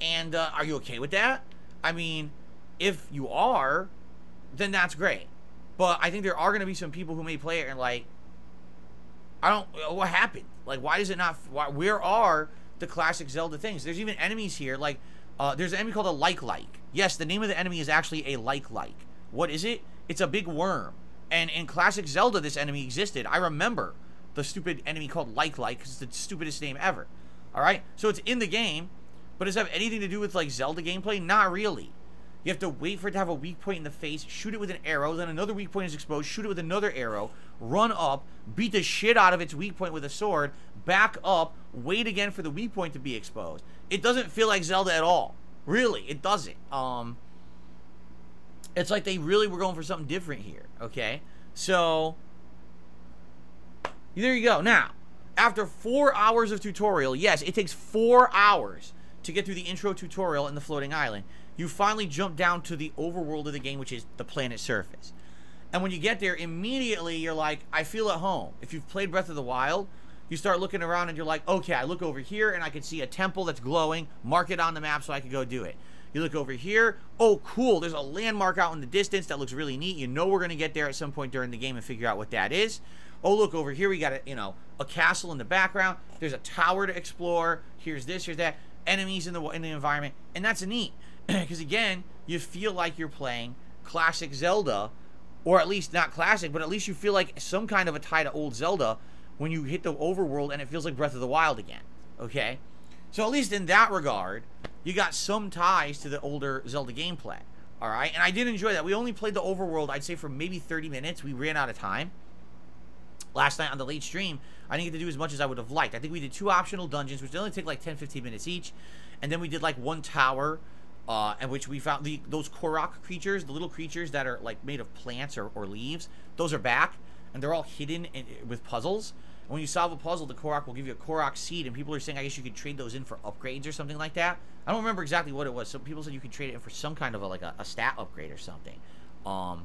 And are you okay with that? I mean, if you are, then that's great. But I think there are going to be some people who may play it and like, what happened? Like, why does it not, where are the classic Zelda things. There's even enemies here, like, there's an enemy called a like. Yes, the name of the enemy is actually a like. What is it? It's a big worm. And in classic Zelda, this enemy existed. I remember the stupid enemy called like, because it's the stupidest name ever. Alright? So it's in the game, but does it have anything to do with, like, Zelda gameplay? Not really. You have to wait for it to have a weak point in the face, shoot it with an arrow, then another weak point is exposed, shoot it with another arrow, run up, beat the shit out of its weak point with a sword, back up, wait again for the weak point to be exposed. It doesn't feel like Zelda at all. Really, it doesn't. It's like they really were going for something different here, okay? So, there you go. Now, after 4 hours of tutorial, yes, it takes 4 hours to get through the intro tutorial in the floating island. You finally jump down to the overworld of the game, which is the planet surface. And when you get there, immediately you're like, I feel at home. If you've played Breath of the Wild, you start looking around and you're like, okay, I look over here and I can see a temple that's glowing, mark it on the map so I can go do it. You look over here, oh cool, there's a landmark out in the distance that looks really neat. You know we're going to get there at some point during the game and figure out what that is. Oh, look over here, we got a castle in the background. There's a tower to explore. Here's this, here's that. Enemies in the environment, and that's neat. Because again, you feel like you're playing classic Zelda, or at least not classic, but at least you feel like some kind of a tie to old Zelda when you hit the overworld and it feels like Breath of the Wild again, okay? So at least in that regard, you got some ties to the older Zelda gameplay, alright? And I did enjoy that. We only played the overworld, I'd say, for maybe 30 minutes. We ran out of time. Last night on the late stream, I didn't get to do as much as I would have liked. I think we did 2 optional dungeons, which only take like 10-15 minutes each. And then we did like 1 tower, in which we found those Korok creatures, the little creatures that are like made of plants or leaves. Those are back, and they're all hidden with puzzles. And when you solve a puzzle, the Korok will give you a Korok seed, and people are saying I guess you could trade those in for upgrades or something like that. I don't remember exactly what it was. Some people said you could trade it in for some kind of a stat upgrade or something. Or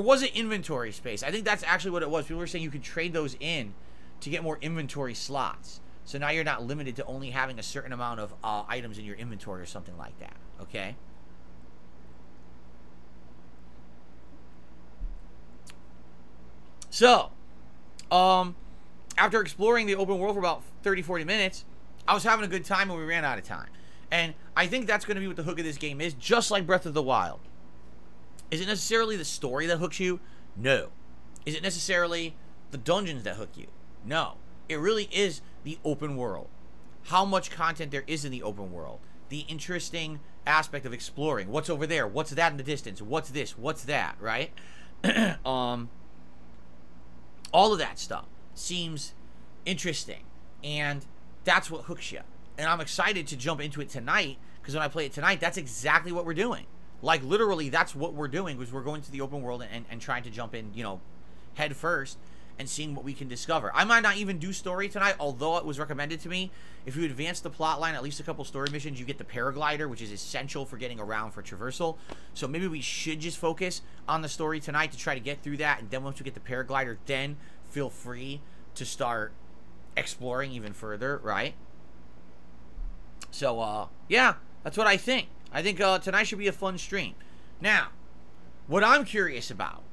was it inventory space? I think that's actually what it was. People were saying you could trade those in to get more inventory slots. So now you're not limited to only having a certain amount of items in your inventory or something like that. Okay? So, after exploring the open world for about 30-40 minutes, I was having a good time and we ran out of time. And I think that's going to be what the hook of this game is, just like Breath of the Wild. Is it necessarily the story that hooks you? No. Is it necessarily the dungeons that hook you? No. It really is the open world. How much content there is in the open world. The interesting aspect of exploring. What's over there? What's that in the distance? What's this? What's that? Right? All of that stuff seems interesting. And that's what hooks you. And I'm excited to jump into it tonight, because when I play it tonight, that's exactly what we're doing. Like, literally, that's what we're doing, was we're going to the open world and trying to jump in, head first and seeing what we can discover. I might not even do story tonight, although it was recommended to me. If you advance the plot line, at least a couple story missions, you get the paraglider, which is essential for getting around for traversal. So maybe we should just focus on the story tonight to try to get through that, and then once we get the paraglider, then feel free to start exploring even further, right? So, yeah, that's what I think. I think tonight should be a fun stream. Now, what I'm curious about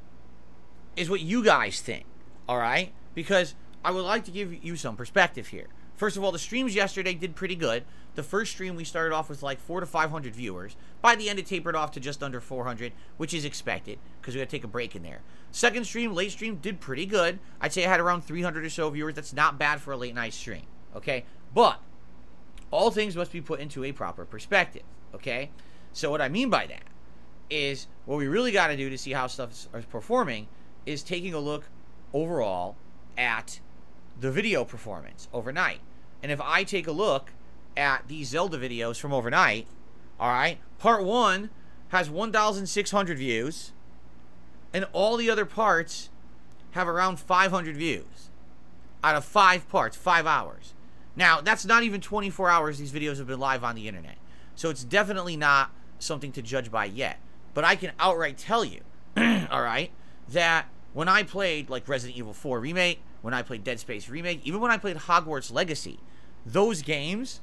is what you guys think, alright? Because I would like to give you some perspective here. First of all, the streams yesterday did pretty good. The first stream we started off with like 400 to 500 viewers. By the end it tapered off to just under 400, which is expected, because we had to take a break in there. Second stream, late stream, did pretty good. I'd say I had around 300 or so viewers. That's not bad for a late night stream, okay? But all things must be put into a proper perspective. Okay, so what I mean by that is what we really got to do to see how stuff is performing is taking a look overall at the video performance overnight. And if I take a look at these Zelda videos from overnight, alright, part 1 has 1,600 views, and all the other parts have around 500 views out of 5 parts, 5 hours. Now, that's not even 24 hours these videos have been live on the internet. So it's definitely not something to judge by yet. But I can outright tell you, alright, that when I played like Resident Evil 4 Remake, when I played Dead Space Remake, even when I played Hogwarts Legacy, those games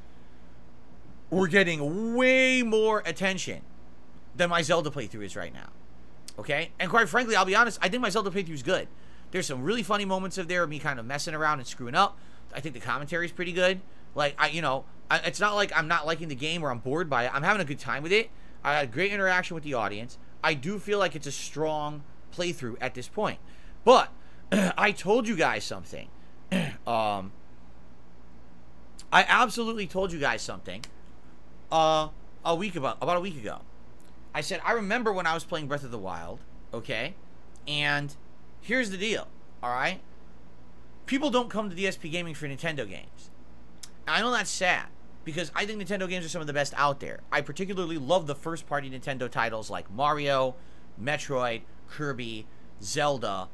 were getting way more attention than my Zelda playthrough is right now. Okay? And quite frankly, I'll be honest, I think my Zelda playthrough is good. There's some really funny moments of there of me kind of messing around and screwing up. I think the commentary is pretty good. Like, it's not like I'm not liking the game or I'm bored by it. I'm having a good time with it. I had great interaction with the audience. I do feel like it's a strong playthrough at this point. But I told you guys something. I absolutely told you guys something about a week ago. I said, I remember when I was playing Breath of the Wild, okay? And here's the deal, all right? People don't come to DSPGaming for Nintendo games. And I know that's sad, because I think Nintendo games are some of the best out there. I particularly love the first-party Nintendo titles like Mario, Metroid, Kirby, Zelda,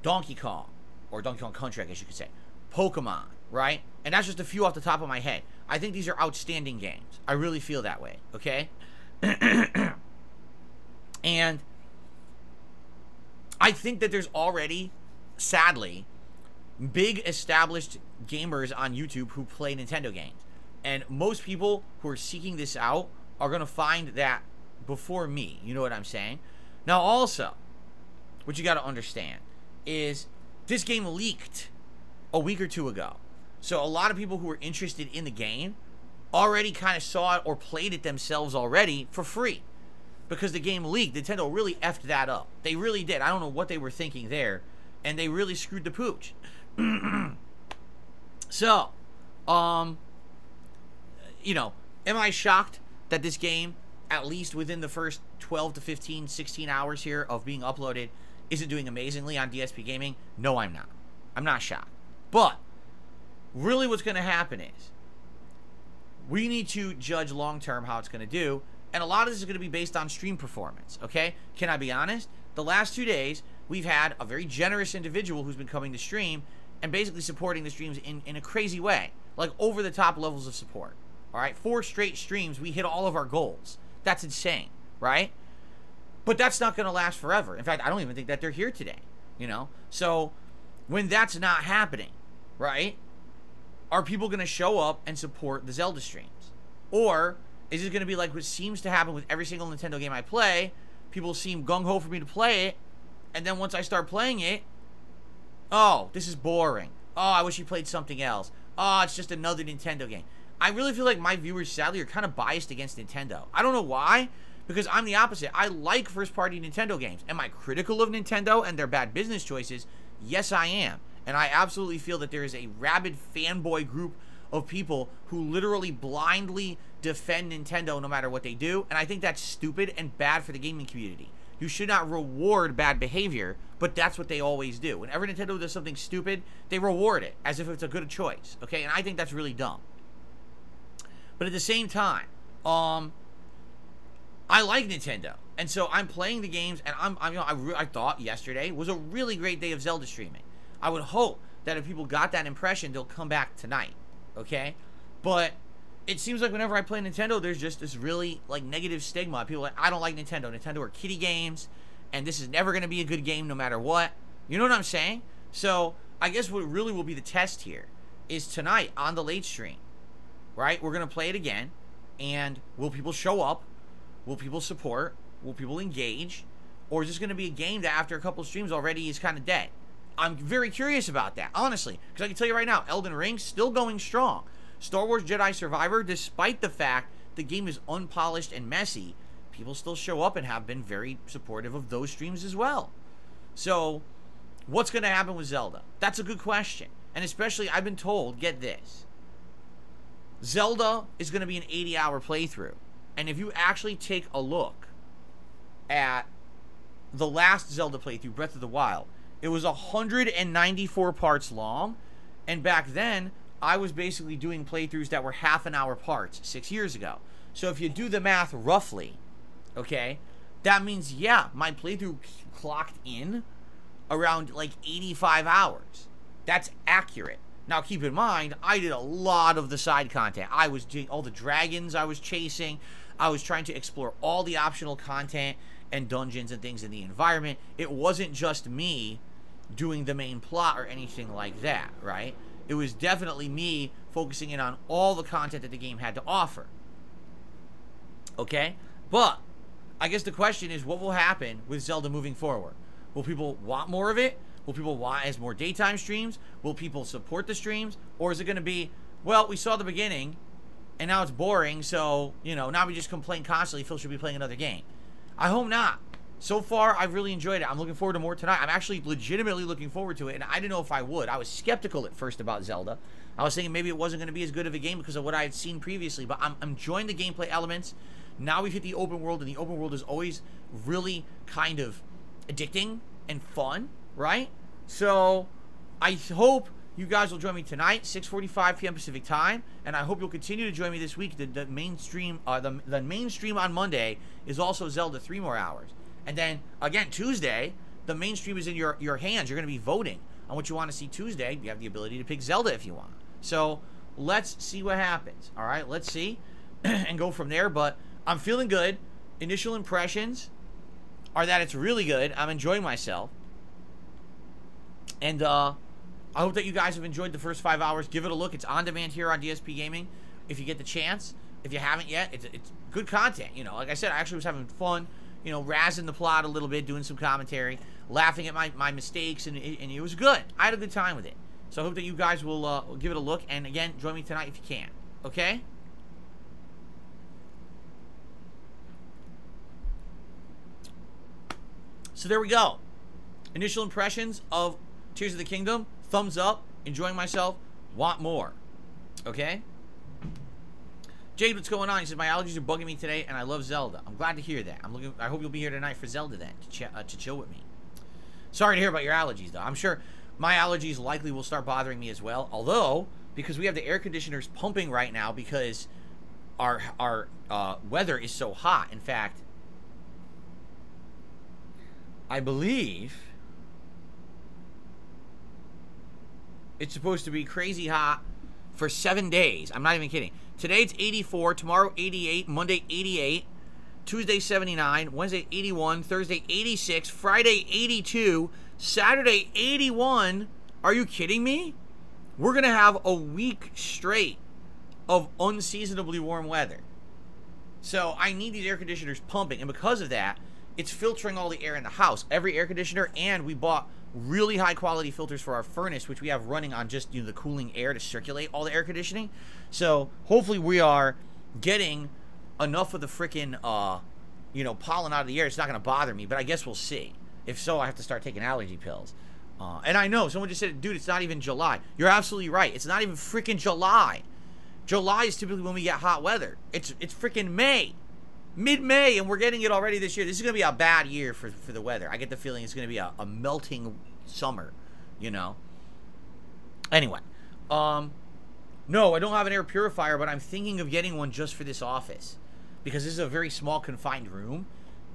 Donkey Kong, or Donkey Kong Country, I guess you could say, Pokemon, right? And that's just a few off the top of my head. I think these are outstanding games. I really feel that way, okay? And I think that there's already, sadly, big established gamers on YouTube who play Nintendo games. And most people who are seeking this out are going to find that before me. You know what I'm saying? Now, also, what you got to understand is this game leaked a week or two ago. So a lot of people who were interested in the game already kind of saw it or played it themselves already for free. Because the game leaked, Nintendo really effed that up. They really did. I don't know what they were thinking there. And they really screwed the pooch. So, you know, am I shocked that this game, at least within the first 12 to 15, 16 hours here of being uploaded, isn't doing amazingly on DSPGaming? No, I'm not. I'm not shocked. But, really what's going to happen is, we need to judge long-term how it's going to do, and a lot of this is going to be based on stream performance, okay? Can I be honest? The last 2 days, we've had a very generous individual who's been coming to stream and basically supporting the streams in a crazy way. Like, over-the-top levels of support, all right? 4 straight streams, we hit all of our goals. That's insane, right? But that's not going to last forever. In fact, I don't even think that they're here today, you know? So, when that's not happening, right, are people going to show up and support the Zelda streams? Or is it going to be like what seems to happen with every single Nintendo game I play? People seem gung-ho for me to play it, and then once I start playing it, oh, this is boring. Oh, I wish you played something else. Oh, it's just another Nintendo game. I really feel like my viewers, sadly, are kind of biased against Nintendo. I don't know why, because I'm the opposite. I like first-party Nintendo games. Am I critical of Nintendo and their bad business choices? Yes, I am. And I absolutely feel that there is a rabid fanboy group of people who literally blindly defend Nintendo no matter what they do. And I think that's stupid and bad for the gaming community. You should not reward bad behavior, but that's what they always do. Whenever Nintendo does something stupid, they reward it as if it's a good choice. Okay, and I think that's really dumb. But at the same time, I like Nintendo. And so I'm playing the games, and I thought yesterday was a really great day of Zelda streaming. I would hope that if people got that impression, they'll come back tonight, okay? But it seems like whenever I play Nintendo, there's just this really, like, negative stigma. People are like, I don't like Nintendo. Nintendo are kiddie games, and this is never going to be a good game no matter what. You know what I'm saying? So, I guess what really will be the test here is tonight on the late stream, right? We're going to play it again, and will people show up? Will people support? Will people engage? Or is this going to be a game that after a couple streams already is kind of dead? I'm very curious about that, honestly, because I can tell you right now, Elden Ring still going strong. Star Wars Jedi Survivor, despite the fact the game is unpolished and messy, people still show up and have been very supportive of those streams as well. So, what's going to happen with Zelda? That's a good question. And especially, I've been told, get this, Zelda is going to be an 80-hour playthrough. And if you actually take a look at the last Zelda playthrough, Breath of the Wild, it was 194 parts long, and back then, I was basically doing playthroughs that were half-an-hour parts 6 years ago. So if you do the math roughly, okay, that means, yeah, my playthrough clocked in around, like, 85 hours. That's accurate. Now, keep in mind, I did a lot of the side content. I was doing all the dragons I was chasing. I was trying to explore all the optional content and dungeons and things in the environment. It wasn't just me doing the main plot or anything like that, right? It was definitely me focusing in on all the content that the game had to offer. Okay? But, I guess the question is, what will happen with Zelda moving forward? Will people want more of it? Will people want as more daytime streams? Will people support the streams? Or is it going to be, well, we saw the beginning, and now it's boring, so, you know, now we just complain constantly Phil should be playing another game. I hope not. So far, I've really enjoyed it. I'm looking forward to more tonight. I'm actually legitimately looking forward to it, and I didn't know if I would. I was skeptical at first about Zelda. I was thinking maybe it wasn't going to be as good of a game because of what I had seen previously, but I'm enjoying the gameplay elements. Now we've hit the open world, and the open world is always really kind of addicting and fun, right? So I hope you guys will join me tonight, 6:45 p.m. Pacific time, and I hope you'll continue to join me this week. The main stream on Monday is also Zelda, 3 more hours. And then, again, Tuesday, the main stream is in your hands. You're going to be voting on what you want to see Tuesday. You have the ability to pick Zelda if you want. So, let's see what happens. All right, let's see and go from there. But I'm feeling good. Initial impressions are that it's really good. I'm enjoying myself. And I hope that you guys have enjoyed the first 5 hours. Give it a look. It's on demand here on DSPGaming if you get the chance. If you haven't yet, it's good content. You know, like I said, I actually was having fun. You know, razzing the plot a little bit, doing some commentary, laughing at my mistakes, and it was good. I had a good time with it. So I hope that you guys will give it a look. And again, join me tonight if you can. Okay? So there we go. Initial impressions of Tears of the Kingdom. Thumbs up. Enjoying myself. Want more. Okay? Jade, what's going on? He said, my allergies are bugging me today, and I love Zelda. I'm glad to hear that. I hope you'll be here tonight for Zelda then, to chill with me. Sorry to hear about your allergies, though. I'm sure my allergies likely will start bothering me as well. Although, because we have the air conditioners pumping right now because our weather is so hot. In fact, I believe it's supposed to be crazy hot for 7 days. I'm not even kidding. Today it's 84, tomorrow 88, Monday 88, Tuesday 79, Wednesday 81, Thursday 86, Friday 82, Saturday 81. Are you kidding me? We're going to have a week straight of unseasonably warm weather. So I need these air conditioners pumping, and because of that, it's filtering all the air in the house. Every air conditioner, and we bought really high quality filters for our furnace, which we have running on just, you know, the cooling air to circulate all the air conditioning. So hopefully we are getting enough of the freaking you know, pollen out of the air. It's not going to bother me, but I guess we'll see. If so, I have to start taking allergy pills. And I know someone just said, dude, it's not even July. You're absolutely right. It's not even freaking July. July is typically when we get hot weather. It's freaking May. Mid-May, and we're getting it already this year. This is going to be a bad year for the weather. I get the feeling it's going to be a melting summer, you know. Anyway, no, I don't have an air purifier, but I'm thinking of getting one just for this office because this is a very small, confined room,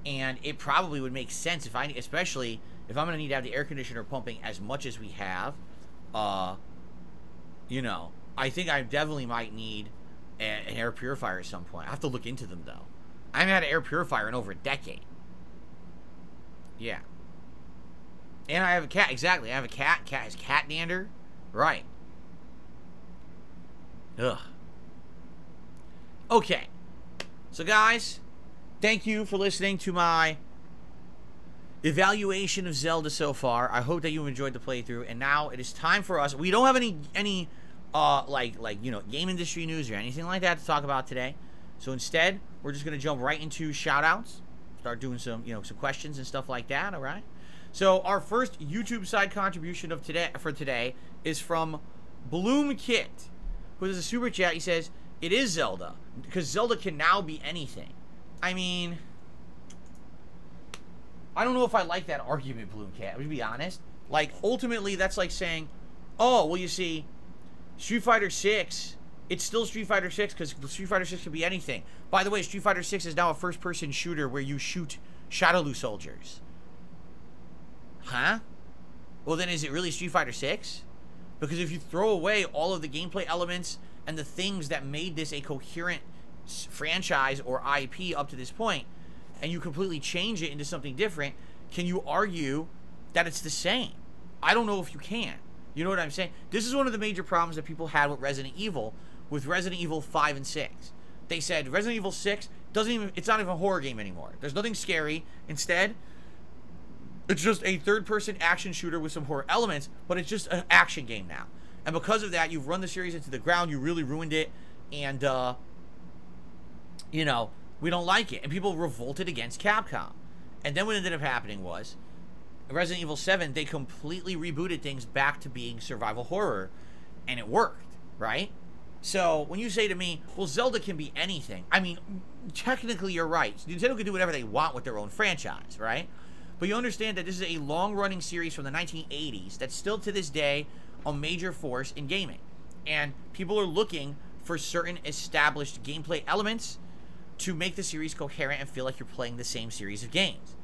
and it probably would make sense especially if I'm going to need to have the air conditioner pumping as much as we have. You know, I think I definitely might need an air purifier at some point. I have to look into them, though. I haven't had an air purifier in over a decade. Yeah. And I have a cat. Exactly. I have a cat. Cat has cat dander. Right. Ugh. Okay. So, guys, thank you for listening to my evaluation of Zelda so far. I hope that you enjoyed the playthrough. And now it is time for us. We don't have any like you know, game industry news or anything like that to talk about today. So instead, we're just going to jump right into shout-outs. Start doing some, you know, some questions and stuff like that, all right? So our first YouTube side contribution of today is from Bloom Kit, who has a super chat. He says, it is Zelda, because Zelda can now be anything. I mean, I don't know if I like that argument, Bloom Cat, to be honest. Like, ultimately, that's like saying, oh, well, you see, Street Fighter 6... it's still Street Fighter 6 because Street Fighter 6 can be anything. By the way, Street Fighter 6 is now a first-person shooter where you shoot Shadowloo soldiers. Huh? Well, then is it really Street Fighter 6? Because if you throw away all of the gameplay elements and the things that made this a coherent franchise or IP up to this point, and you completely change it into something different, can you argue that it's the same? I don't know if you can. You know what I'm saying? This is one of the major problems that people had with Resident Evil 5 and 6. They said Resident Evil 6 it's not even a horror game anymore. There's nothing scary. Instead, it's just a third-person action shooter with some horror elements, but it's just an action game now. And because of that, you've run the series into the ground. You really ruined it. And, you know, we don't like it. And people revolted against Capcom. And then what ended up happening was, Resident Evil 7, they completely rebooted things back to being survival horror. And it worked, right? So, when you say to me, well, Zelda can be anything. I mean, technically you're right. Nintendo can do whatever they want with their own franchise, right? But you understand that this is a long-running series from the 1980s that's still to this day a major force in gaming. And people are looking for certain established gameplay elements to make the series coherent and feel like you're playing the same series of games.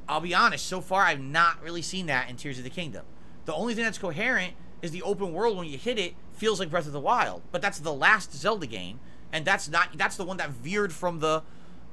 I'll be honest, so far I've not really seen that in Tears of the Kingdom. The only thing that's coherent is the open world. When you hit it, feels like Breath of the Wild. But that's the last Zelda game, and that's the one that veered from the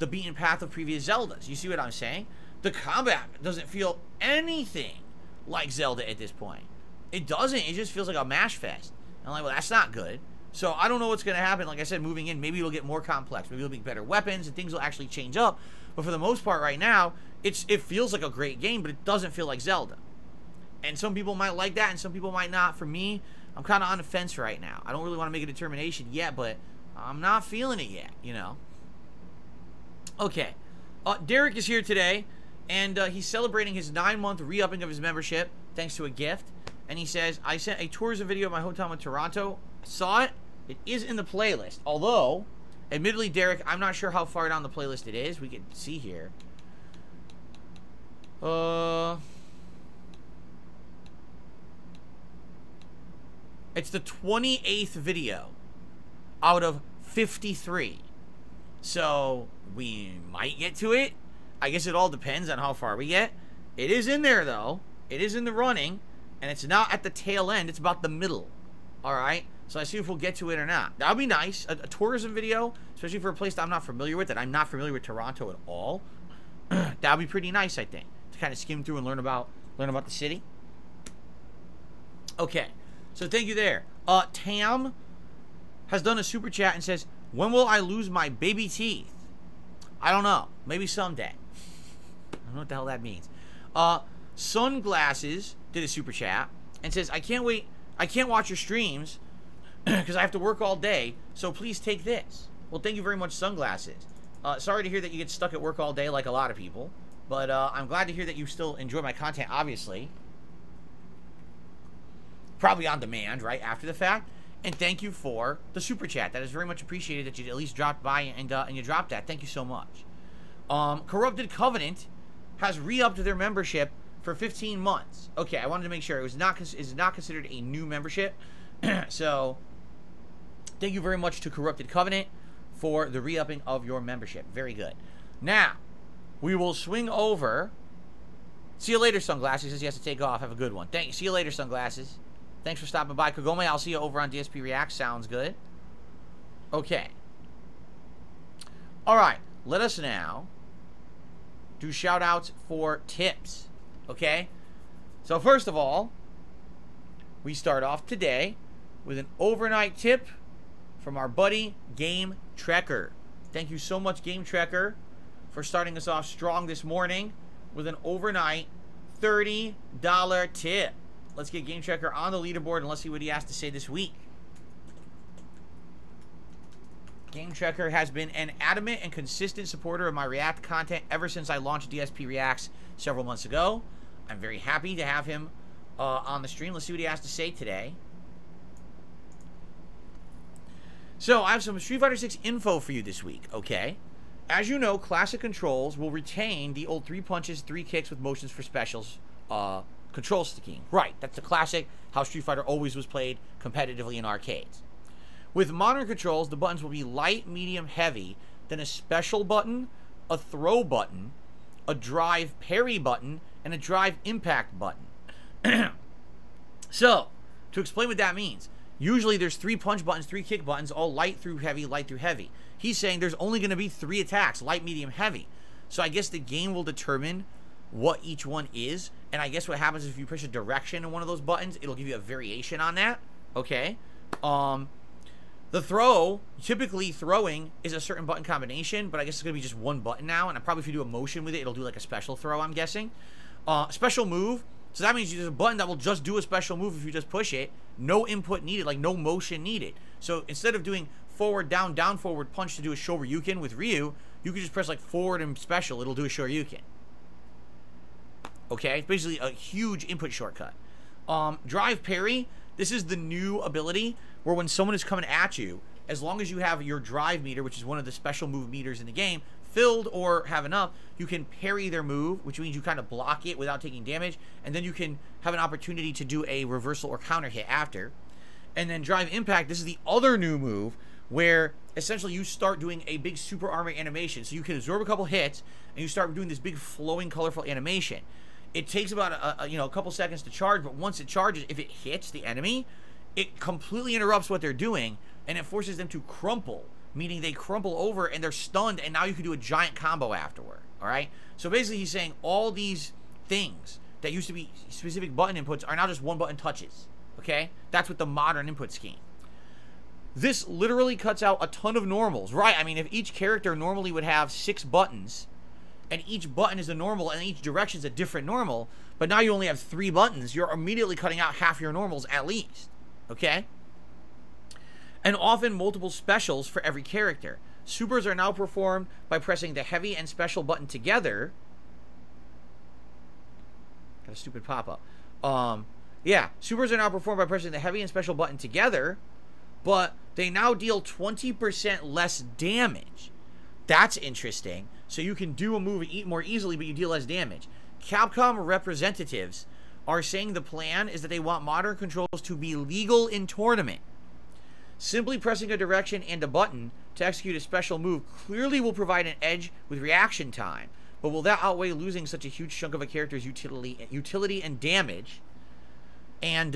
beaten path of previous Zeldas. You see what I'm saying? The combat doesn't feel anything like Zelda at this point. It doesn't. It just feels like a mash fest. And I'm like, well, that's not good. So I don't know what's going to happen. Like I said, moving in, maybe it'll get more complex. Maybe it'll be better weapons and things will actually change up. But for the most part right now, it feels like a great game, but it doesn't feel like Zelda. And some people might like that and some people might not. For me, I'm kind of on the fence right now. I don't really want to make a determination yet, but I'm not feeling it yet, you know. Okay. Derek is here today, and he's celebrating his 9-month re-upping of his membership thanks to a gift. And he says, I sent a tourism video of my hometown in Toronto. I saw it. It is in the playlist. Although, admittedly, Derek, I'm not sure how far down the playlist it is. We can see here. It's the 28th video out of 53. So, we might get to it. I guess it all depends on how far we get. It is in there, though. It is in the running. And it's not at the tail end. It's about the middle. Alright? So, I see if we'll get to it or not. That would be nice. A tourism video, especially for a place that I'm not familiar with, that I'm not familiar with Toronto at all. That would be pretty nice, I think. To kind of skim through and learn about the city. Okay. So thank you there. Tam has done a super chat and says, when will I lose my baby teeth? I don't know. Maybe someday. I don't know what the hell that means. Sunglasses did a super chat and says, I can't wait. I can't watch your streams because I have to work all day. So please take this. Well, thank you very much, Sunglasses. Sorry to hear that you get stuck at work all day like a lot of people. But I'm glad to hear that you still enjoy my content, obviously. Probably on demand, right, after the fact. And thank you for the super chat. That is very much appreciated that you at least dropped by and you dropped that. Thank you so much. Corrupted Covenant has re-upped their membership for 15 months. Okay, I wanted to make sure. It is not considered a new membership. So, thank you very much to Corrupted Covenant for the re-upping of your membership. Very good. Now, we will swing over. See you later, Sunglasses. He says he has to take off. Have a good one. See you later, Sunglasses. Thanks for stopping by. Kagome, I'll see you over on DSP React. Sounds good. Okay. Alright. Let us now do shout-outs for tips. Okay? So, first of all, we start off today with an overnight tip from our buddy, Game Trekker. Thank you so much, Game Trekker, for starting us off strong this morning with an overnight $30 tip. Let's get Game Trekker on the leaderboard and let's see what he has to say this week. Game Trekker has been an adamant and consistent supporter of my React content ever since I launched DSP Reacts several months ago. I'm very happy to have him on the stream. Let's see what he has to say today. So, I have some Street Fighter 6 info for you this week, okay? As you know, classic controls will retain the old 3 punches, 3 kicks with motions for specials control scheme. Right, that's the classic, how Street Fighter always was played competitively in arcades. With modern controls, the buttons will be light, medium, heavy, then a special button, a throw button, a drive parry button, and a drive impact button. So, to explain what that means, usually there's 3 punch buttons, 3 kick buttons, all light through heavy, light through heavy. He's saying there's only going to be 3 attacks, light, medium, heavy. So I guess the game will determine what each one is, and I guess what happens is if you push a direction in one of those buttons, it'll give you a variation on that. Okay. The throw, typically throwing is a certain button combination, but I guess it's gonna be just 1 button now, and probably if you do a motion with it, it'll do like a special throw, I'm guessing. Special move, so that means there's a button that will just do a special move if you just push it, no input needed, like no motion needed. So instead of doing forward, down, forward punch to do a Shoryuken with Ryu, you can just press like forward and special, it'll do a Shoryuken. Okay, it's basically a huge input shortcut. Drive parry, this is the new ability where when someone is coming at you, as long as you have your drive meter, which is one of the special move meters in the game, filled or have enough, you can parry their move, which means you kind of block it without taking damage, and then you can have an opportunity to do a reversal or counter hit after. And then drive impact, this is the other new move where essentially you start doing a big super armor animation. So you can absorb a couple hits and you start doing this big flowing colorful animation. It takes about a couple seconds to charge, but once it charges, if it hits the enemy, it completely interrupts what they're doing and it forces them to crumple, meaning they crumple over and they're stunned, and now you can do a giant combo afterward. All right, so basically he's saying all these things that used to be specific button inputs are now just one button touches. Okay, that's with the modern input scheme. This literally cuts out a ton of normals, right? I mean, if each character normally would have 6 buttons, and each button is a normal, and each direction is a different normal, but now you only have 3 buttons, you're immediately cutting out half your normals at least, okay? And often multiple specials for every character. Supers are now performed by pressing the heavy and special button together. Got a stupid pop-up. Yeah, supers are now performed by pressing the heavy and special button together, but they now deal 20% less damage. That's interesting. So you can do a move more easily, but you deal less damage. Capcom representatives are saying the plan is that they want modern controls to be legal in tournament. Simply pressing a direction and a button to execute a special move clearly will provide an edge with reaction time, but will that outweigh losing such a huge chunk of a character's utility and damage? And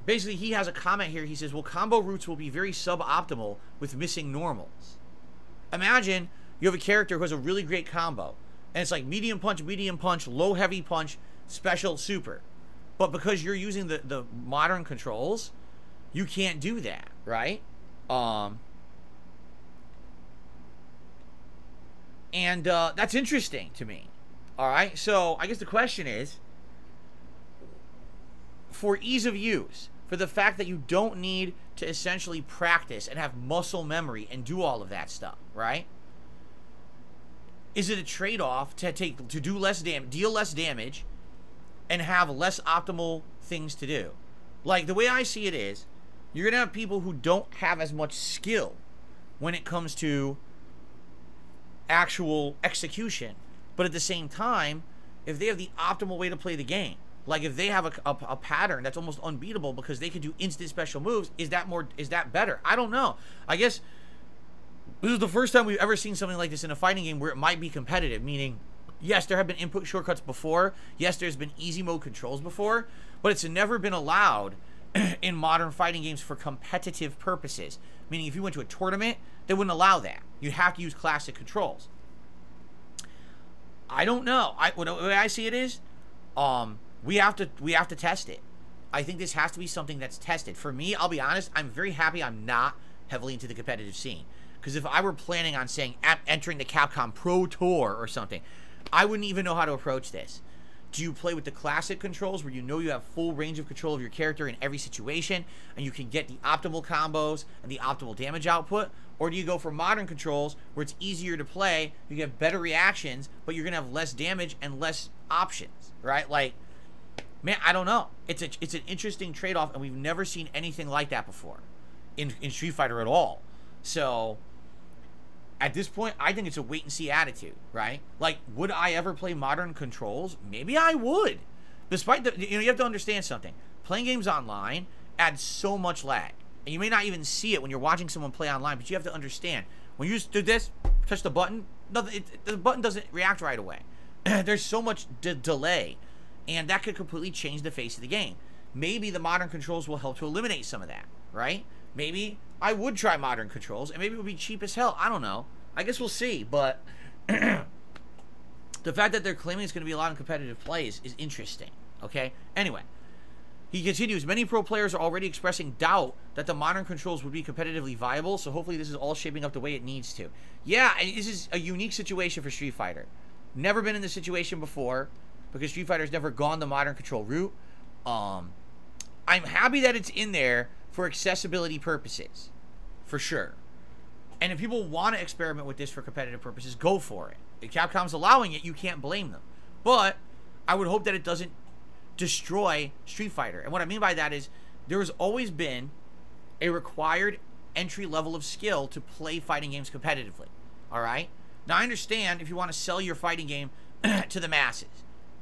basically he has a comment here. He says, well, combo routes will be very suboptimal with missing normals. Imagine you have a character who has a really great combo, and it's like medium punch, low heavy punch, special, super. But because you're using the modern controls, you can't do that, right? That's interesting to me. All right, so I guess the question is, for ease of use, for the fact that you don't need to essentially practice and have muscle memory and do all of that stuff, right? Is it a trade-off to do less damage, deal less damage, and have less optimal things to do? Like, the way I see it is, you're gonna have people who don't have as much skill when it comes to actual execution, but at the same time, if they have the optimal way to play the game, like if they have a pattern that's almost unbeatable because they could do instant special moves, is that better? I don't know. I guess this is the first time we've ever seen something like this in a fighting game where it might be competitive, meaning, yes, there have been input shortcuts before, yes, there's been easy mode controls before, but it's never been allowed in modern fighting games for competitive purposes. Meaning if you went to a tournament, they wouldn't allow that. You'd have to use classic controls. I don't know. The way I see it is, we have to test it. I think this has to be something that's tested. For me, I'll be honest, I'm very happy I'm not heavily into the competitive scene. Because if I were planning on saying entering the Capcom Pro Tour or something, I wouldn't even know how to approach this. Do you play with the classic controls where you know you have full range of control of your character in every situation and you can get the optimal combos and the optimal damage output? Or do you go for modern controls where it's easier to play, you get better reactions, but you're going to have less damage and less options, right? Like, man, I don't know. It's an interesting trade-off, and we've never seen anything like that before in Street Fighter at all. So at this point, I think it's a wait-and-see attitude, right? Like, would I ever play modern controls? Maybe I would. Despite the, you have to understand something. Playing games online adds so much lag. And you may not even see it when you're watching someone play online, but you have to understand. When you just do this, touch the button, the button doesn't react right away. There's so much delay, and that could completely change the face of the game. Maybe the modern controls will help to eliminate some of that, right? Maybe I would try modern controls, and maybe it would be cheap as hell. I don't know. I guess we'll see, but the fact that they're claiming it's going to be a lot of competitive plays is interesting, okay? Anyway, he continues, many pro players are already expressing doubt that the modern controls would be competitively viable, so hopefully this is all shaping up the way it needs to. Yeah, this is a unique situation for Street Fighter. Never been in this situation before, because Street Fighter's never gone the modern control route. I'm happy that it's in there for accessibility purposes, for sure. And if people want to experiment with this for competitive purposes, go for it. If Capcom's allowing it, you can't blame them. But I would hope that it doesn't destroy Street Fighter. And what I mean by that is there has always been a required entry level of skill to play fighting games competitively. All right? Now, I understand if you want to sell your fighting game to the masses.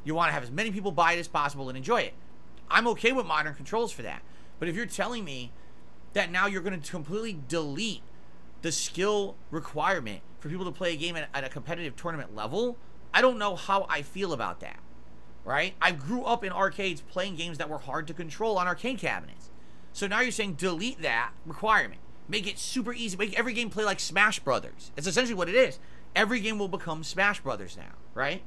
You want to have as many people buy it as possible and enjoy it. I'm okay with modern controls for that. But if you're telling me that now you're going to completely delete the skill requirement for people to play a game at a competitive tournament level, I don't know how I feel about that, right? I grew up in arcades playing games that were hard to control on arcade cabinets. So now you're saying delete that requirement. Make it super easy. Make every game play like Smash Brothers. It's essentially what it is. Every game will become Smash Brothers now, right?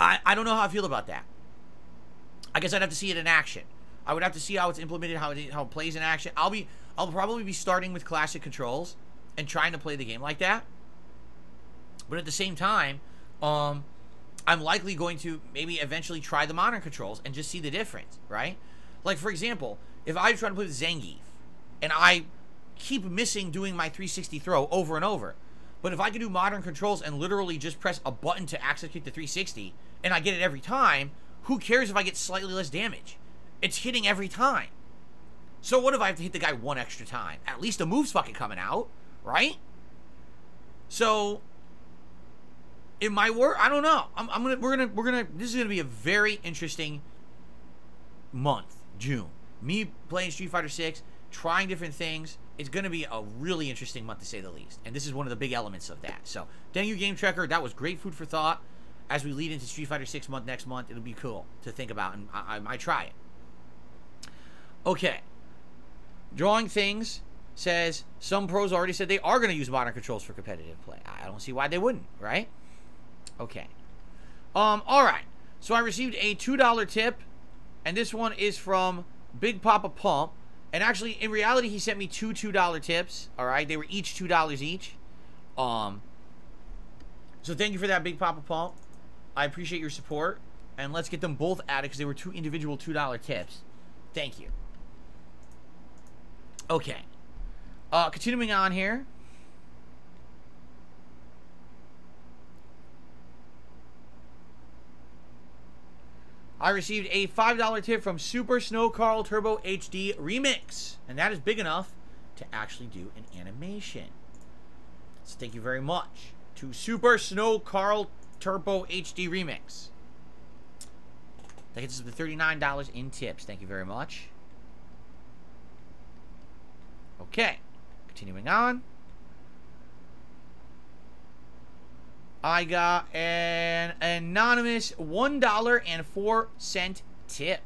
I don't know how I feel about that. I guess I'd have to see it in action. I would have to see how it's implemented, how it plays in action. I'll probably be starting with classic controls and trying to play the game like that. But at the same time, I'm likely going to maybe eventually try the modern controls and just see the difference, right? Like, for example, if I try to play with Zangief and I keep missing doing my 360 throw over and over, but if I can do modern controls and literally just press a button to execute the 360 and I get it every time, who cares if I get slightly less damage? It's hitting every time. So what if I have to hit the guy one extra time? At least the move's fucking coming out, right? So it might work. I don't know. This is gonna be a very interesting month, June. Me playing Street Fighter 6, trying different things. It's gonna be a really interesting month to say the least. And this is one of the big elements of that. So thank you, Game Trekker. That was great food for thought. As we lead into Street Fighter 6 month next month, it'll be cool to think about, and I might try it. Okay. Drawing Things says some pros already said they are going to use modern controls for competitive play. I don't see why they wouldn't, right? Okay. All right. So I received a $2 tip, and this one is from Big Papa Pump. And actually, in reality, he sent me two $2 tips. All right, they were each $2 each. So thank you for that, Big Papa Pump. I appreciate your support, and let's get them both added because they were two individual $2 tips. Thank you. Okay. Continuing on here. I received a $5 tip from Super Snow Carl Turbo HD Remix. And that is big enough to actually do an animation. So thank you very much to Super Snow Carl Turbo HD Remix. That gets us the $39 in tips. Thank you very much. Okay. Continuing on. I got an anonymous $1.04 tip.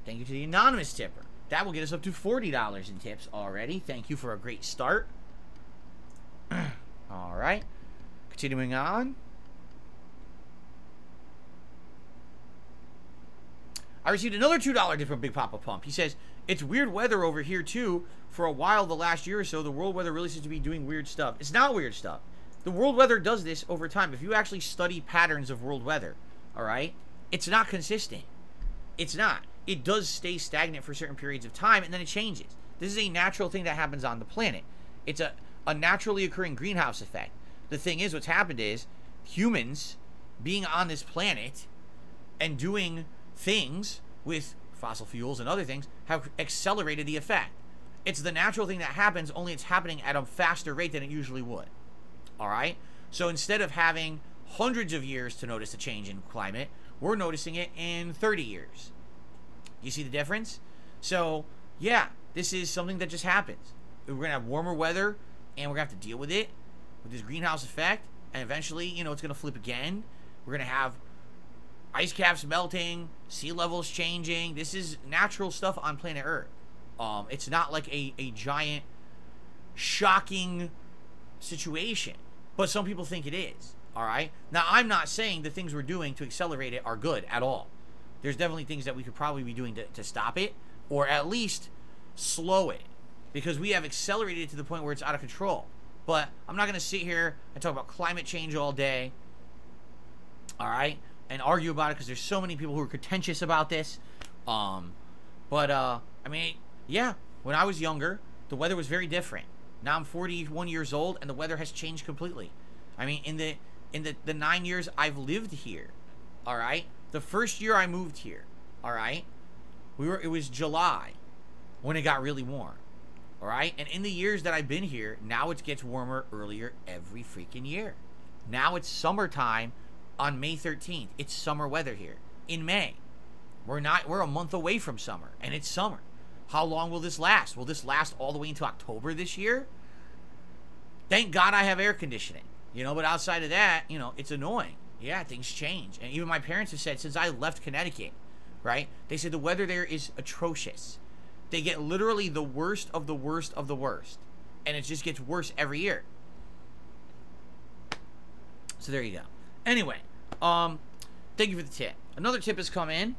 Thank you to the anonymous tipper. That will get us up to $40 in tips already. Thank you for a great start. All right. Continuing on. I received another $2 tip from Big Papa Pump. He says, it's weird weather over here too. For a while, the last year or so, the world weather really seems to be doing weird stuff. It's not weird stuff. The world weather does this over time. If you actually study patterns of world weather, all right, it's not consistent. It's not. It does stay stagnant for certain periods of time, and then it changes. This is a natural thing that happens on the planet. It's a naturally occurring greenhouse effect. The thing is, what's happened is humans being on this planet and doing things with fossil fuels and other things have accelerated the effect. It's the natural thing that happens, only it's happening at a faster rate than it usually would. All right? So instead of having hundreds of years to notice a change in climate, we're noticing it in 30 years. You see the difference? So, yeah, this is something that just happens. We're going to have warmer weather, and we're going to have to deal with it, with this greenhouse effect, and eventually, you know, it's going to flip again. We're going to have ice caps melting, sea levels changing. This is natural stuff on planet Earth. It's not like a giant, shocking situation. But some people think it is. All right? Now, I'm not saying the things we're doing to accelerate it are good at all. There's definitely things that we could probably be doing to stop it, or at least slow it. Because we have accelerated it to the point where it's out of control. But I'm not going to sit here and talk about climate change all day. All right? and argue about it because there's so many people who are contentious about this. I mean, yeah, when I was younger, the weather was very different. Now I'm 41 years old, and the weather has changed completely. I mean, in the 9 years I've lived here, all right, the first year I moved here, all right, it was July when it got really warm, all right, and in the years that I've been here, now it gets warmer earlier every freaking year. Now it's summertime on May 13th. It's summer weather here in May. We're a month away from summer, and it's summer. How long will this last? Will this last all the way into October this year? Thank God I have air conditioning, you know, but outside of that, you know, it's annoying. Yeah, things change. And even my parents have said since I left Connecticut, right, they said the weather there is atrocious. They get literally the worst of the worst of the worst, and it just gets worse every year. So there you go. Anyway, thank you for the tip. Another tip has come in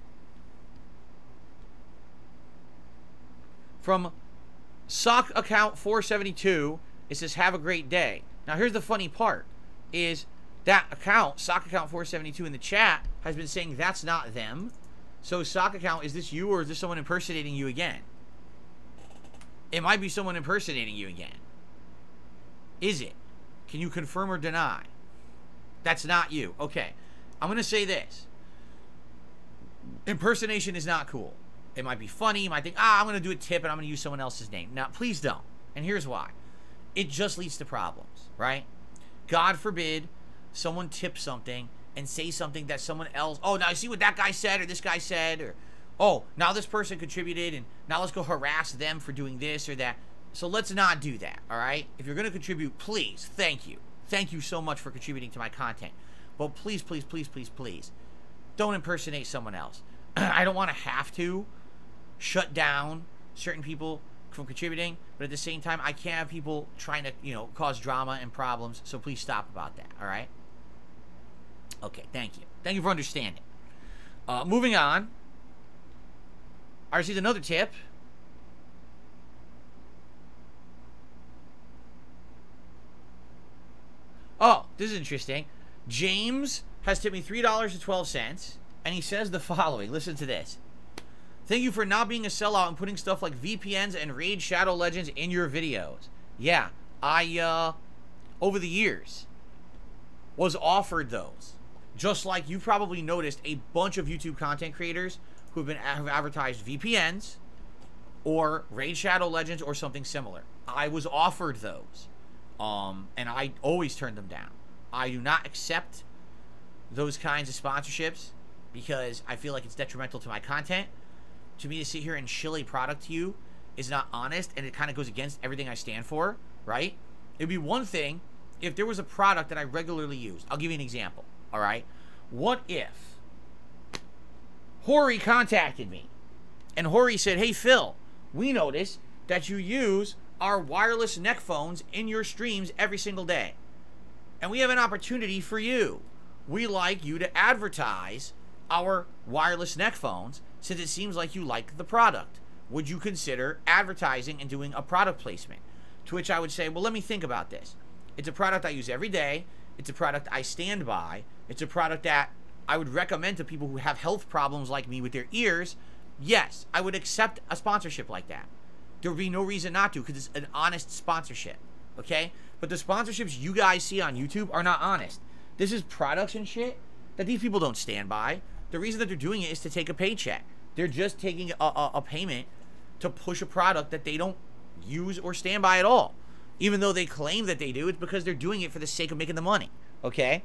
from sock account 472. It says, have a great day. Now here's the funny part, is that account, sock account 472 in the chat, has been saying that's not them. So sock account, is this you, or is this someone impersonating you again? It might be someone impersonating you again. Is it? Can you confirm or deny? That's not you. Okay. I'm going to say this. Impersonation is not cool. It might be funny. You might think, I'm going to do a tip and I'm going to use someone else's name. Now, please don't. And here's why. It just leads to problems, right? God forbid someone tip something and say something that someone else, oh, now I see what that guy said or this guy said, or, oh, now this person contributed and now let's go harass them for doing this or that. So let's not do that, all right? If you're going to contribute, please, thank you. Thank you so much for contributing to my content. But please, please, please, please, please, don't impersonate someone else. I don't want to have to shut down certain people from contributing, but at the same time, I can't have people trying to, you know, cause drama and problems, so please stop about that, all right? Okay, thank you. Thank you for understanding. Moving on. I received another tip. Oh, this is interesting. James has tipped me $3.12, and he says the following. Listen to this. Thank you for not being a sellout and putting stuff like VPNs and Raid Shadow Legends in your videos. Yeah, I, over the years, was offered those. Just like you probably noticed a bunch of YouTube content creators who have advertised VPNs or Raid Shadow Legends or something similar. I was offered those. And I always turn them down. I do not accept those kinds of sponsorships because I feel like it's detrimental to my content. To me, to sit here and shill a product to you is not honest, and it kind of goes against everything I stand for, right? It'd be one thing if there was a product that I regularly use. I'll give you an example, all right? What if Hori contacted me, and Hori said, hey, Phil, we noticed that you use our wireless neck phones in your streams every single day, and we have an opportunity for you. We like you to advertise our wireless neck phones since it seems like you like the product. Would you consider advertising and doing a product placement? To which I would say, well, let me think about this. It's a product I use every day. It's a product I stand by. It's a product that I would recommend to people who have health problems like me with their ears. Yes, I would accept a sponsorship like that. There would be no reason not to because it's an honest sponsorship, okay? But the sponsorships you guys see on YouTube are not honest. This is products and shit that these people don't stand by. The reason that they're doing it is to take a paycheck. They're just taking a payment to push a product that they don't use or stand by at all. Even though they claim that they do, it's because they're doing it for the sake of making the money, okay?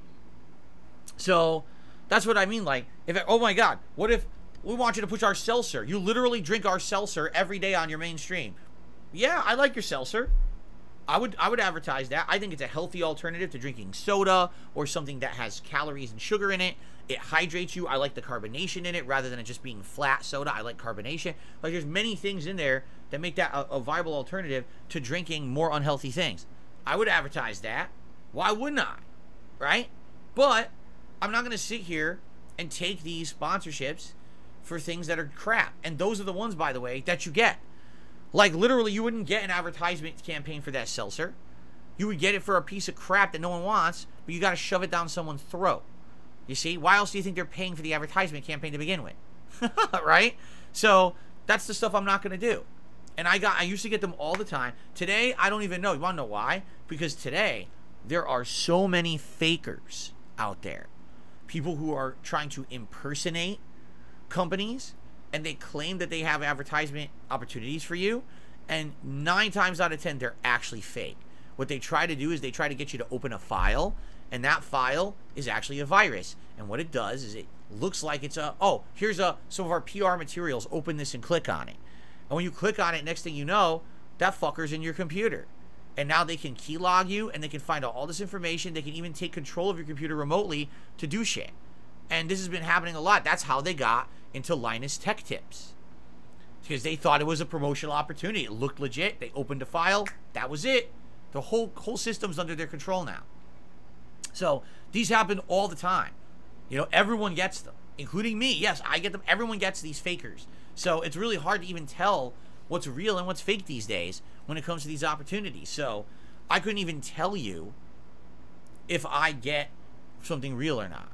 So that's what I mean. Like, oh my God, what if we want you to push our seltzer? You literally drink our seltzer every day on your main stream. Yeah, I like your seltzer. I would advertise that. I think it's a healthy alternative to drinking soda or something that has calories and sugar in it. It hydrates you. I like the carbonation in it rather than it just being flat soda. I like carbonation. Like, there's many things in there that make that a viable alternative to drinking more unhealthy things. I would advertise that. Why wouldn't I? Right? But I'm not going to sit here and take these sponsorships for things that are crap. And those are the ones, by the way, that you get. Like, literally, you wouldn't get an advertisement campaign for that seltzer. You would get it for a piece of crap that no one wants, but you got to shove it down someone's throat. You see? Why else do you think they're paying for the advertisement campaign to begin with? Right? So that's the stuff I'm not going to do. And I used to get them all the time. Today, I don't even know. You want to know why? Because today, there are so many fakers out there. People who are trying to impersonate companies, and they claim that they have advertisement opportunities for you, and 9 times out of 10, they're actually fake. What they try to do is they try to get you to open a file, and that file is actually a virus. And what it does is it looks like it's oh, here's some of our PR materials. Open this and click on it. And when you click on it, next thing you know, that fucker's in your computer. And now they can keylog you, and they can find out all this information. They can even take control of your computer remotely to do shit. And this has been happening a lot. That's how they got into Linus Tech Tips. Because they thought it was a promotional opportunity. It looked legit. They opened a file. That was it. The whole system's under their control now. So these happen all the time. You know, everyone gets them, including me. Yes, I get them. Everyone gets these fakers. So it's really hard to even tell what's real and what's fake these days when it comes to these opportunities. So I couldn't even tell you if I get something real or not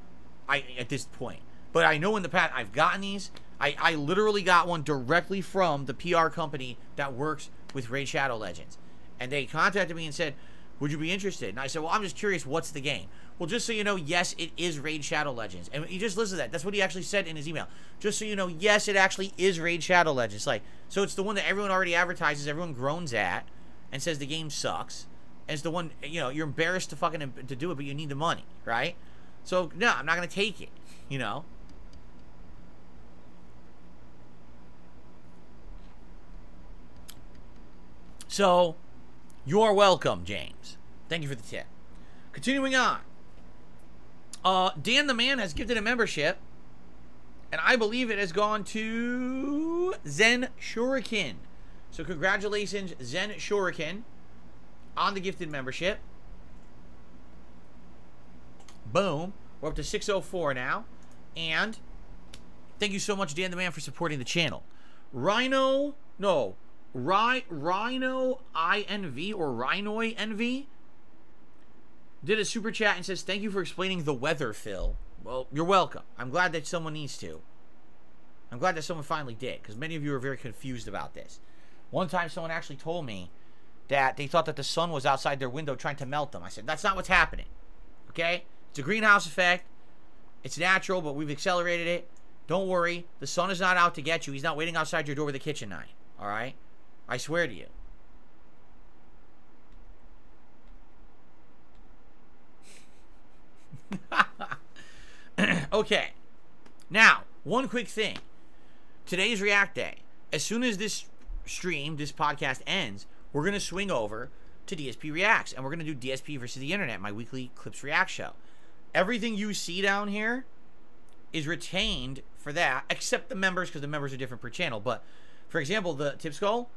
at this point. But I know in the past I've gotten these. I literally got one directly from the PR company that works with Raid Shadow Legends. And they contacted me and said, would you be interested? And I said, well, I'm just curious, what's the game? Well, just so you know, yes, it is Raid Shadow Legends. And you just listen to that. That's what he actually said in his email. Just so you know, yes, it actually is Raid Shadow Legends. Like, so it's the one that everyone already advertises, everyone groans at, and says the game sucks. And it's the one, you know, you're embarrassed to fucking to do it, but you need the money, right? So, no, I'm not going to take it, you know? So, you're welcome, James. Thank you for the tip. Continuing on. Dan the Man has gifted a membership, and I believe it has gone to Zen Shuriken. So congratulations, Zen Shuriken, on the gifted membership. Boom. We're up to 604 now. And thank you so much, Dan the Man, for supporting the channel. Rhino INV or Rhino NV did a super chat and says, thank you for explaining the weather, Phil. Well, you're welcome. I'm glad that someone needs to. I'm glad that someone finally did, because many of you are very confused about this. One time someone actually told me that they thought that the sun was outside their window trying to melt them. I said, that's not what's happening. Okay? It's a greenhouse effect. It's natural, but we've accelerated it. Don't worry. The sun is not out to get you. He's not waiting outside your door with a kitchen knife. All right? I swear to you. Okay. Now, one quick thing. Today's React Day. As soon as this stream, this podcast ends, we're going to swing over to DSP Reacts. And we're going to do DSP versus the Internet, my weekly Clips React show. Everything you see down here is retained for that, except the members, because the members are different per channel. But, for example, the Tip Skull,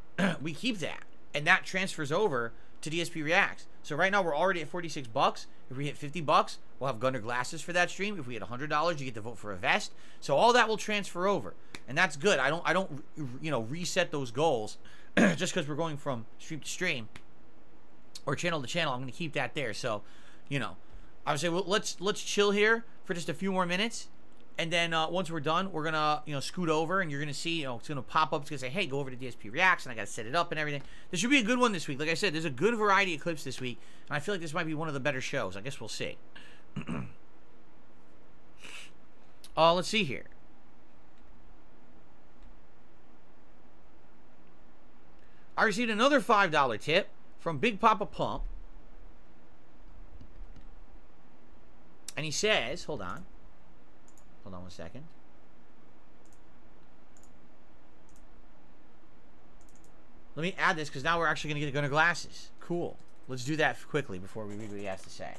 we keep that. And that transfers over to DSP Reacts. So right now we're already at 46 bucks. If we hit 50 bucks, we'll have Gunner glasses for that stream. If we hit $100, you get to vote for a vest. So all that will transfer over, and that's good. I don't you know, reset those goals just because we're going from stream to stream or channel to channel. I'm going to keep that there. So, you know, I would say, well, let's chill here for just a few more minutes. And then once we're done, we're going to, you know, scoot over, and you're going to see, you know, it's going to pop up. It's going to say, hey, go over to DSP Reacts, and I got to set it up and everything. This should be a good one this week. Like I said, there's a good variety of clips this week, and I feel like this might be one of the better shows. I guess we'll see. Let's see here. I received another $5 tip from Big Papa Pump. And he says, hold on. Hold on one second. Let me add this, because now we're actually going to get Gunner glasses. Cool. Let's do that quickly before we read what he has to say.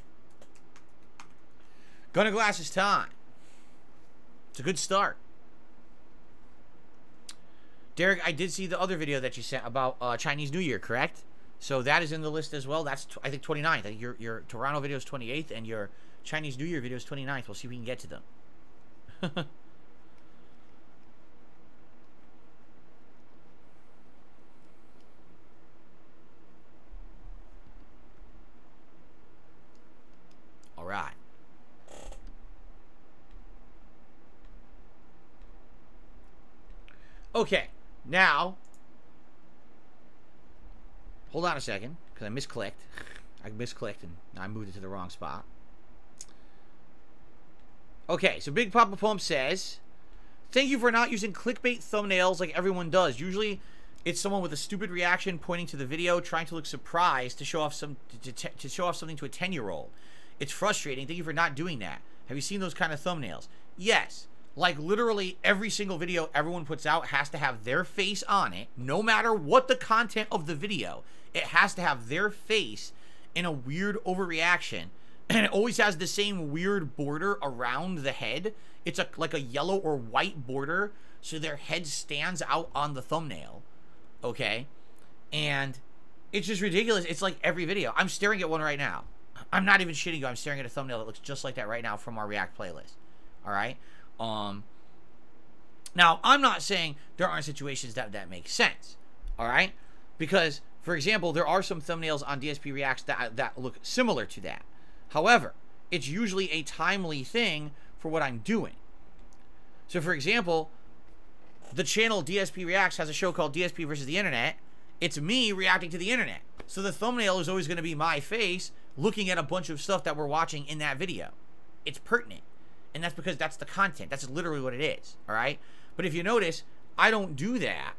Gunner glasses time. It's a good start. Derek, I did see the other video that you sent about Chinese New Year, correct? So that is in the list as well. That's, I think, 29th. I think your Toronto video is 28th, and your Chinese New Year video is 29th. We'll see if we can get to them. All right. Okay, now, hold on a second, because I misclicked. I misclicked and I moved it to the wrong spot. Okay, so Big Papa Pump says, thank you for not using clickbait thumbnails like everyone does. Usually, it's someone with a stupid reaction pointing to the video, trying to look surprised to show off something to a 10-year-old. It's frustrating. Thank you for not doing that. Have you seen those kind of thumbnails? Yes. Like, literally every single video everyone puts out has to have their face on it, no matter what the content of the video. It has to have their face in a weird overreaction, and it always has the same weird border around the head. It's like a yellow or white border, so their head stands out on the thumbnail, okay? And it's just ridiculous. It's like every video. I'm staring at one right now. I'm not even shitting you. I'm staring at a thumbnail that looks just like that right now from our React playlist, all right? Now, I'm not saying there aren't situations that make sense, all right? Because, for example, there are some thumbnails on DSP Reacts that look similar to that. However, it's usually a timely thing for what I'm doing. So, for example, the channel DSP Reacts has a show called DSP versus the Internet. It's me reacting to the internet. So the thumbnail is always going to be my face looking at a bunch of stuff that we're watching in that video. It's pertinent. And that's because that's the content. That's literally what it is, all right? But if you notice, I don't do that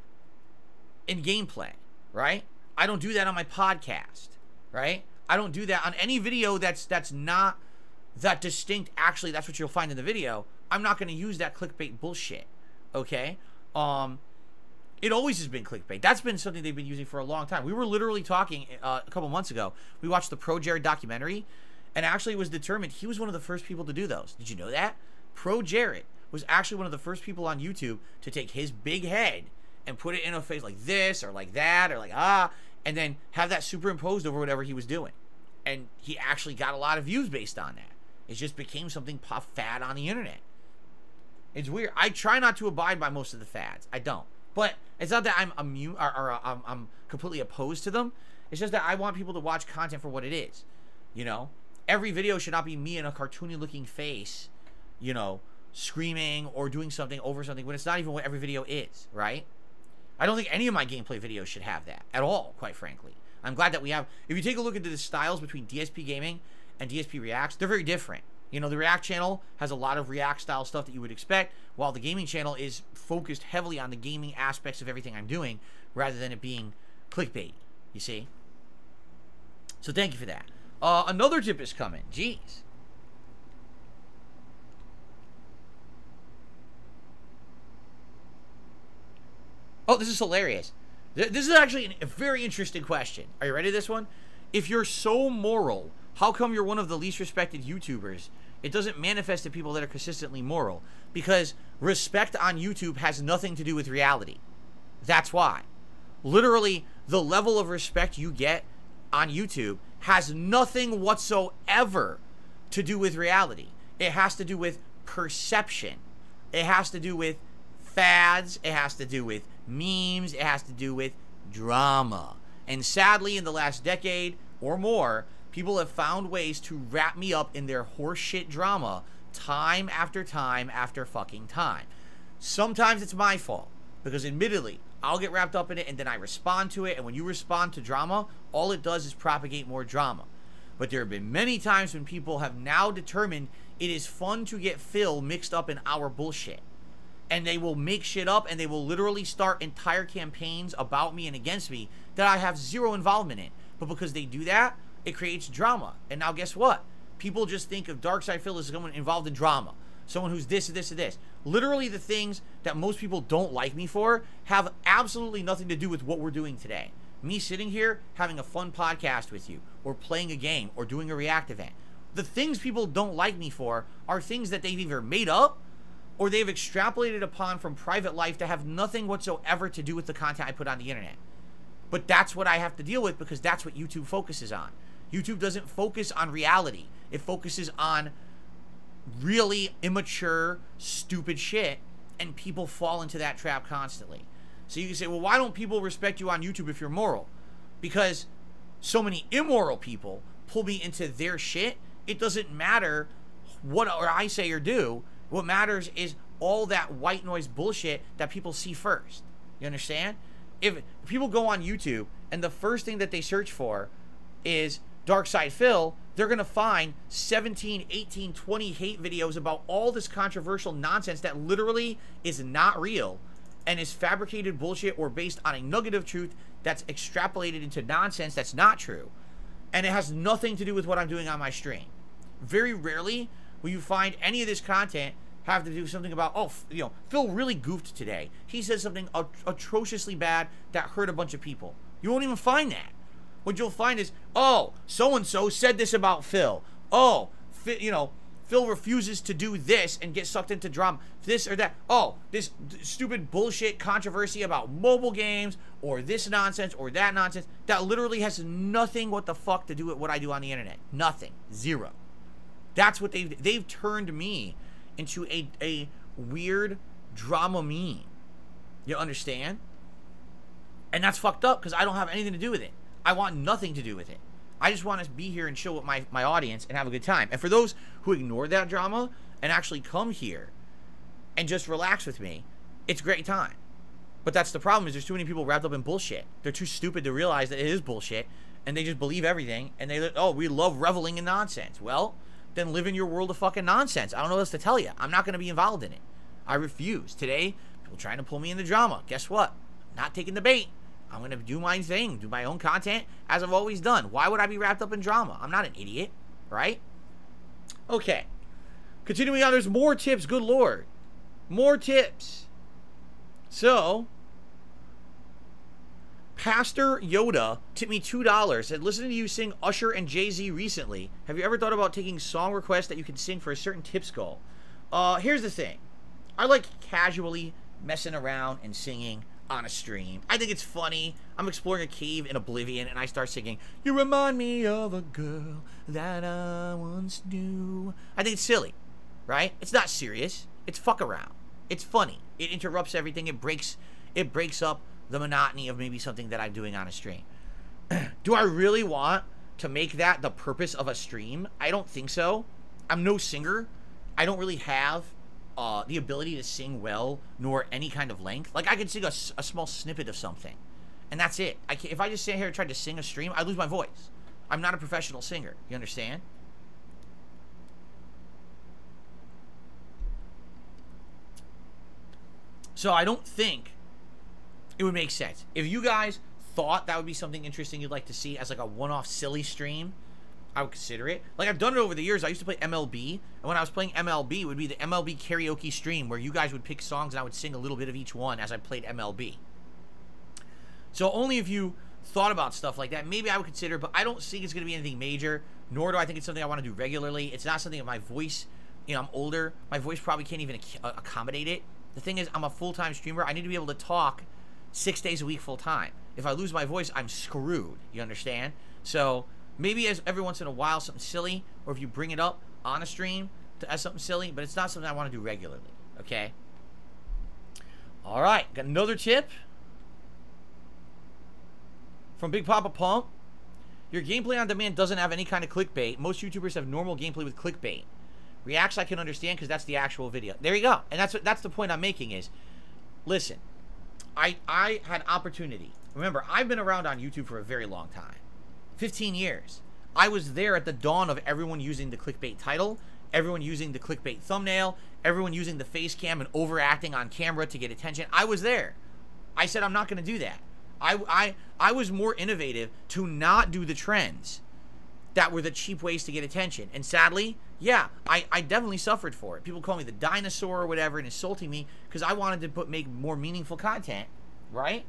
in gameplay, right? I don't do that on my podcast, right? I don't do that on any video that's not that distinct. Actually, that's what you'll find in the video. I'm not going to use that clickbait bullshit, okay? It always has been clickbait. That's been something they've been using for a long time. We were literally talking a couple months ago. We watched the Pro Jared documentary, and actually it was determined he was one of the first people to do those. Did you know that? Pro Jared was actually one of the first people on YouTube to take his big head and put it in a face like this or like that or like and then have that superimposed over whatever he was doing. And he actually got a lot of views based on that. It just became something fad on the internet. It's weird. I try not to abide by most of the fads. I don't. But it's not that I'm immune or I'm completely opposed to them. It's just that I want people to watch content for what it is. You know? Every video should not be me in a cartoony looking face, you know, screaming or doing something over something when it's not even what every video is, right? I don't think any of my gameplay videos should have that at all, quite frankly. I'm glad that we have. If you take a look at the styles between DSP Gaming and DSP Reacts, they're very different. You know, the React channel has a lot of React style stuff that you would expect, while the gaming channel is focused heavily on the gaming aspects of everything I'm doing rather than it being clickbait, you see? So thank you for that. Another tip is coming. Jeez. Oh, this is hilarious. This is actually a very interesting question. Are you ready for this one? If you're so moral, how come you're one of the least respected YouTubers? It doesn't manifest to people that are consistently moral. Because respect on YouTube has nothing to do with reality. That's why. Literally, the level of respect you get on YouTube has nothing whatsoever to do with reality. It has to do with perception. It has to do with fads. It has to do with memes. It has to do with drama. And sadly, in the last decade or more, people have found ways to wrap me up in their horseshit drama time after time after fucking time. Sometimes it's my fault, because admittedly, I'll get wrapped up in it and then I respond to it, and when you respond to drama, all it does is propagate more drama. But there have been many times when people have now determined it is fun to get Phil mixed up in our bullshit. And they will make shit up, and they will literally start entire campaigns about me and against me that I have zero involvement in. But because they do that, it creates drama. And now guess what? People just think of Darkside Phil as someone involved in drama. Someone who's this, this, and this. Literally the things that most people don't like me for have absolutely nothing to do with what we're doing today. Me sitting here having a fun podcast with you, or playing a game, or doing a React event. The things people don't like me for are things that they've either made up or they've extrapolated upon from private life that have nothing whatsoever to do with the content I put on the internet. But that's what I have to deal with, because that's what YouTube focuses on. YouTube doesn't focus on reality. It focuses on really immature, stupid shit, and people fall into that trap constantly. So you can say, well, why don't people respect you on YouTube if you're moral? Because so many immoral people pull me into their shit. It doesn't matter what I say or do. What matters is all that white noise bullshit that people see first. You understand? If people go on YouTube and the first thing that they search for is Dark Side Phil, they're going to find 17, 18, 20 hate videos about all this controversial nonsense that literally is not real and is fabricated bullshit or based on a nugget of truth that's extrapolated into nonsense that's not true. And it has nothing to do with what I'm doing on my stream. Very rarely will you find any of this content have to do something about, oh, you know, Phil really goofed today. He said something atrociously bad that hurt a bunch of people. You won't even find that. What you'll find is, oh, so-and-so said this about Phil. Oh, you know, Phil refuses to do this and get sucked into drama. This or that. Oh, this stupid bullshit controversy about mobile games or this nonsense or that nonsense that literally has nothing what the fuck to do with what I do on the internet. Nothing. Zero. That's what they've turned me into a weird drama meme. You understand? And that's fucked up because I don't have anything to do with it. I want nothing to do with it. I just want to be here and chill with my audience and have a good time. And for those who ignore that drama and actually come here and just relax with me, it's a great time. But that's the problem, is there's too many people wrapped up in bullshit. They're too stupid to realize that it is bullshit, and they just believe everything, and they, oh, we love reveling in nonsense. Well, then live in your world of fucking nonsense. I don't know what else to tell you. I'm not going to be involved in it. I refuse. Today, people trying to pull me into drama. Guess what? I'm not taking the bait. I'm going to do my thing, do my own content, as I've always done. Why would I be wrapped up in drama? I'm not an idiot, right? Okay. Continuing on, there's more tips. Good Lord. More tips. So, Pastor Yoda tipped me $2. Said, listening to you sing Usher and Jay-Z recently, have you ever thought about taking song requests that you can sing for a certain tips goal? Here's the thing. I like casually messing around and singing on a stream. I think it's funny. I'm exploring a cave in Oblivion and I start singing, you remind me of a girl that I once knew. I think it's silly, right? It's not serious. It's fuck around. It's funny. It interrupts everything. It breaks up the monotony of maybe something that I'm doing on a stream. Do I really want to make that the purpose of a stream? I don't think so. I'm no singer. I don't really have the ability to sing well, nor any kind of length. Like, I can sing a small snippet of something, and that's it. If I just stand here and try to sing a stream, I lose my voice. I'm not a professional singer. You understand? So I don't think it would make sense. If you guys thought that would be something interesting you'd like to see as like a one-off silly stream, I would consider it. Like, I've done it over the years. I used to play MLB, and when I was playing MLB, it would be the MLB karaoke stream where you guys would pick songs and I would sing a little bit of each one as I played MLB. So only if you thought about stuff like that, maybe I would consider, but I don't think it's going to be anything major, nor do I think it's something I want to do regularly. It's not something that my voice, you know, I'm older. My voice probably can't even accommodate it. The thing is, I'm a full-time streamer. I need to be able to talk 6 days a week full-time. If I lose my voice, I'm screwed. You understand? So maybe as every once in a while, something silly, or if you bring it up on a stream as something silly, but it's not something I want to do regularly, okay? All right, got another tip from Big Papa Pump. Your gameplay on demand doesn't have any kind of clickbait. Most YouTubers have normal gameplay with clickbait. Reacts I can understand because that's the actual video. There you go. And that's the point I'm making is, listen, I had opportunity. Remember, I've been around on YouTube for a very long time. 15 years. I was there at the dawn of everyone using the clickbait title, everyone using the clickbait thumbnail, everyone using the face cam and overacting on camera to get attention. I was there. I said I'm not going to do that. I was more innovative to not do the trends that were the cheap ways to get attention. And sadly, yeah, I definitely suffered for it. People call me the dinosaur or whatever and insulting me because I wanted to make more meaningful content, right?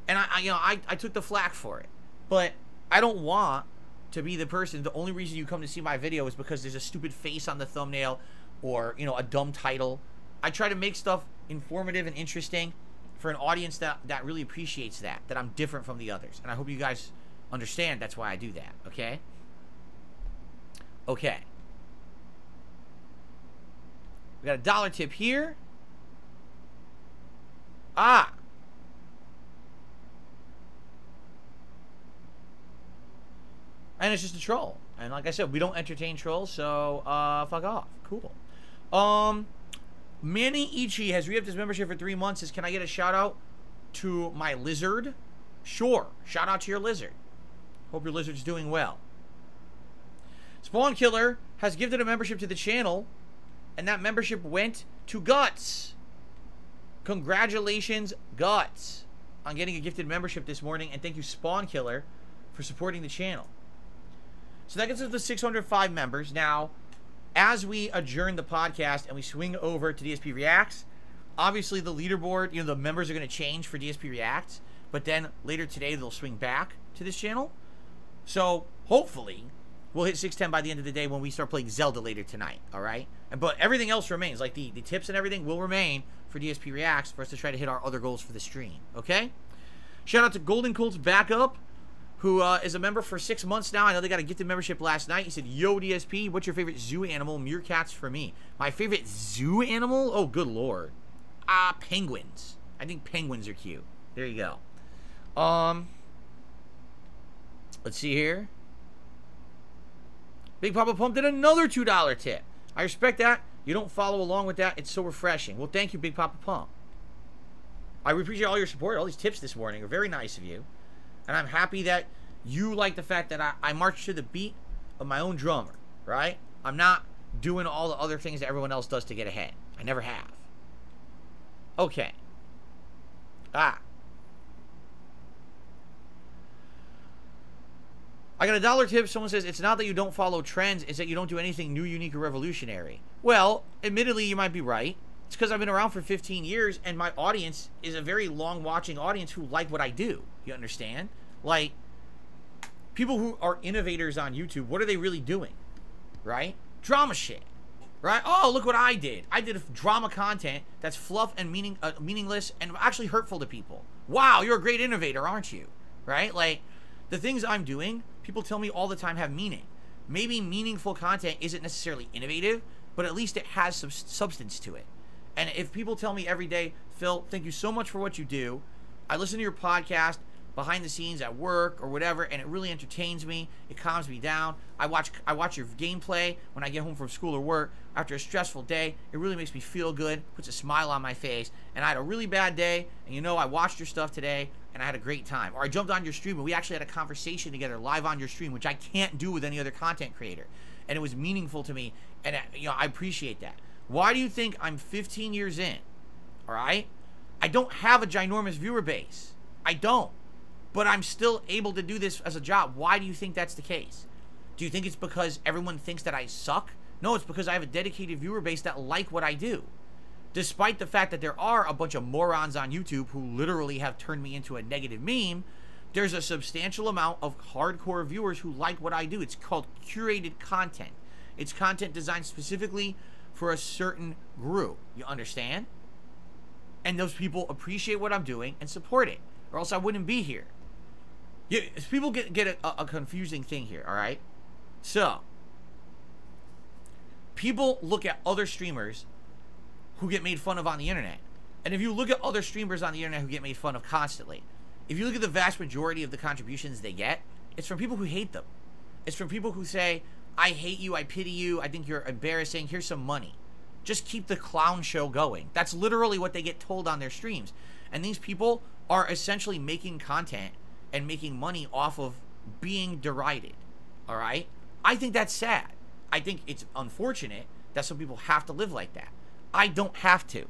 And I took the flack for it. But I don't want to be the person, the only reason you come to see my video is because there's a stupid face on the thumbnail or, you know, a dumb title. I try to make stuff informative and interesting for an audience that really appreciates that I'm different from the others. And I hope you guys understand that's why I do that, okay? Okay. We got a dollar tip here. Ah. And it's just a troll. And like I said, we don't entertain trolls, so fuck off. Cool. Manny Ichi has re-upped his membership for 3 months. Says, can I get a shout out? to my lizard, sure. Shout out to your lizard. Hope your lizard's doing well. Spawn Killer has gifted a membership to the channel, and that membership went to Guts. Congratulations, Guts, on getting a gifted membership this morning, and thank you, Spawn Killer, for supporting the channel. So that gets us to 605 members. Now, as we adjourn the podcast and we swing over to DSP Reacts, obviously the leaderboard, the members are going to change for DSP Reacts, but then later today they'll swing back to this channel. So hopefully we'll hit 610 by the end of the day when we start playing Zelda later tonight, all right? But everything else remains, like the tips and everything will remain for DSP Reacts for us to try to hit our other goals for the stream, okay? Shout out to Golden Colts Backup, who is a member for 6 months now. I know they got a gifted membership last night. He said, yo, DSP, what's your favorite zoo animal? Meerkats for me. My favorite zoo animal? Oh, good lord. Penguins. I think penguins are cute. There you go. Let's see here. Big Papa Pump did another $2 tip. I respect that. You don't follow along with that. It's so refreshing. Well, thank you, Big Papa Pump. I appreciate all your support. All these tips this morning are very nice of you. And I'm happy that you like the fact that I march to the beat of my own drummer, right? I'm not doing all the other things that everyone else does to get ahead. I never have. Okay. I got a $1 tip. Someone says, it's not that you don't follow trends, it's that you don't do anything new, unique, or revolutionary. Well, admittedly, you might be right. It's because I've been around for 15 years, and my audience is a very long-watching audience who like what I do. You understand? Like, people who are innovators on YouTube, what are they really doing? Right? Drama shit. Right? Oh, look what I did. I did drama content that's fluff and meaningless and actually hurtful to people. Wow, you're a great innovator, aren't you? Right? Like, the things I'm doing, people tell me all the time have meaning. Maybe meaningful content isn't necessarily innovative, but at least it has some substance to it. And if people tell me every day, Phil, thank you so much for what you do. I listen to your podcast behind the scenes at work or whatever, and it really entertains me. It calms me down. I watch your gameplay when I get home from school or work after a stressful day. It really makes me feel good, puts a smile on my face. And I had a really bad day, and I watched your stuff today, and I had a great time. Or I jumped on your stream, and we actually had a conversation together live on your stream, which I can't do with any other content creator. And it was meaningful to me, and I appreciate that. Why do you think I'm 15 years in? All right? I don't have a ginormous viewer base. I don't. But I'm still able to do this as a job. Why do you think that's the case? Do you think it's because everyone thinks that I suck? No, it's because I have a dedicated viewer base that like what I do. Despite the fact that there are a bunch of morons on YouTube who literally have turned me into a negative meme, there's a substantial amount of hardcore viewers who like what I do. It's called curated content. It's content designed specifically for a certain group. You understand? And those people appreciate what I'm doing and support it, or else I wouldn't be here. People get a confusing thing here, all right? So, people look at other streamers who get made fun of on the internet. And if you look at other streamers on the internet who get made fun of constantly, if you look at the vast majority of the contributions they get, it's from people who hate them. It's from people who say, I hate you, I pity you, I think you're embarrassing, here's some money. Just keep the clown show going. That's literally what they get told on their streams. And these people are essentially making content and making money off of being derided. All right? I think that's sad. I think it's unfortunate that some people have to live like that. I don't have to.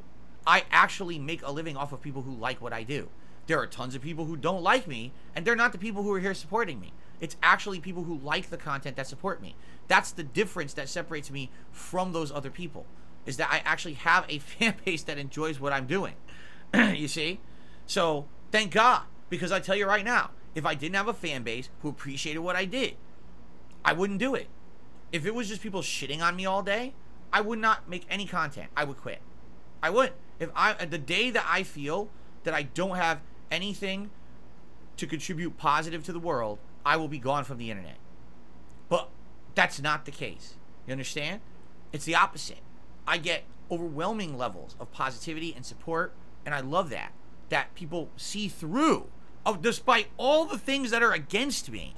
I actually make a living off of people who like what I do. There are tons of people who don't like me, and they're not the people who are here supporting me. It's actually people who like the content that support me. That's the difference that separates me from those other people, is that I actually have a fan base that enjoys what I'm doing. You see? So, thank God. Because I tell you right now, if I didn't have a fan base who appreciated what I did, I wouldn't do it. If it was just people shitting on me all day, I would not make any content. I would quit. I would. The day that I feel that I don't have anything to contribute positive to the world, I will be gone from the internet. But that's not the case. You understand? It's the opposite. I get overwhelming levels of positivity and support, and I love that. That people see through. Despite all the things that are against me,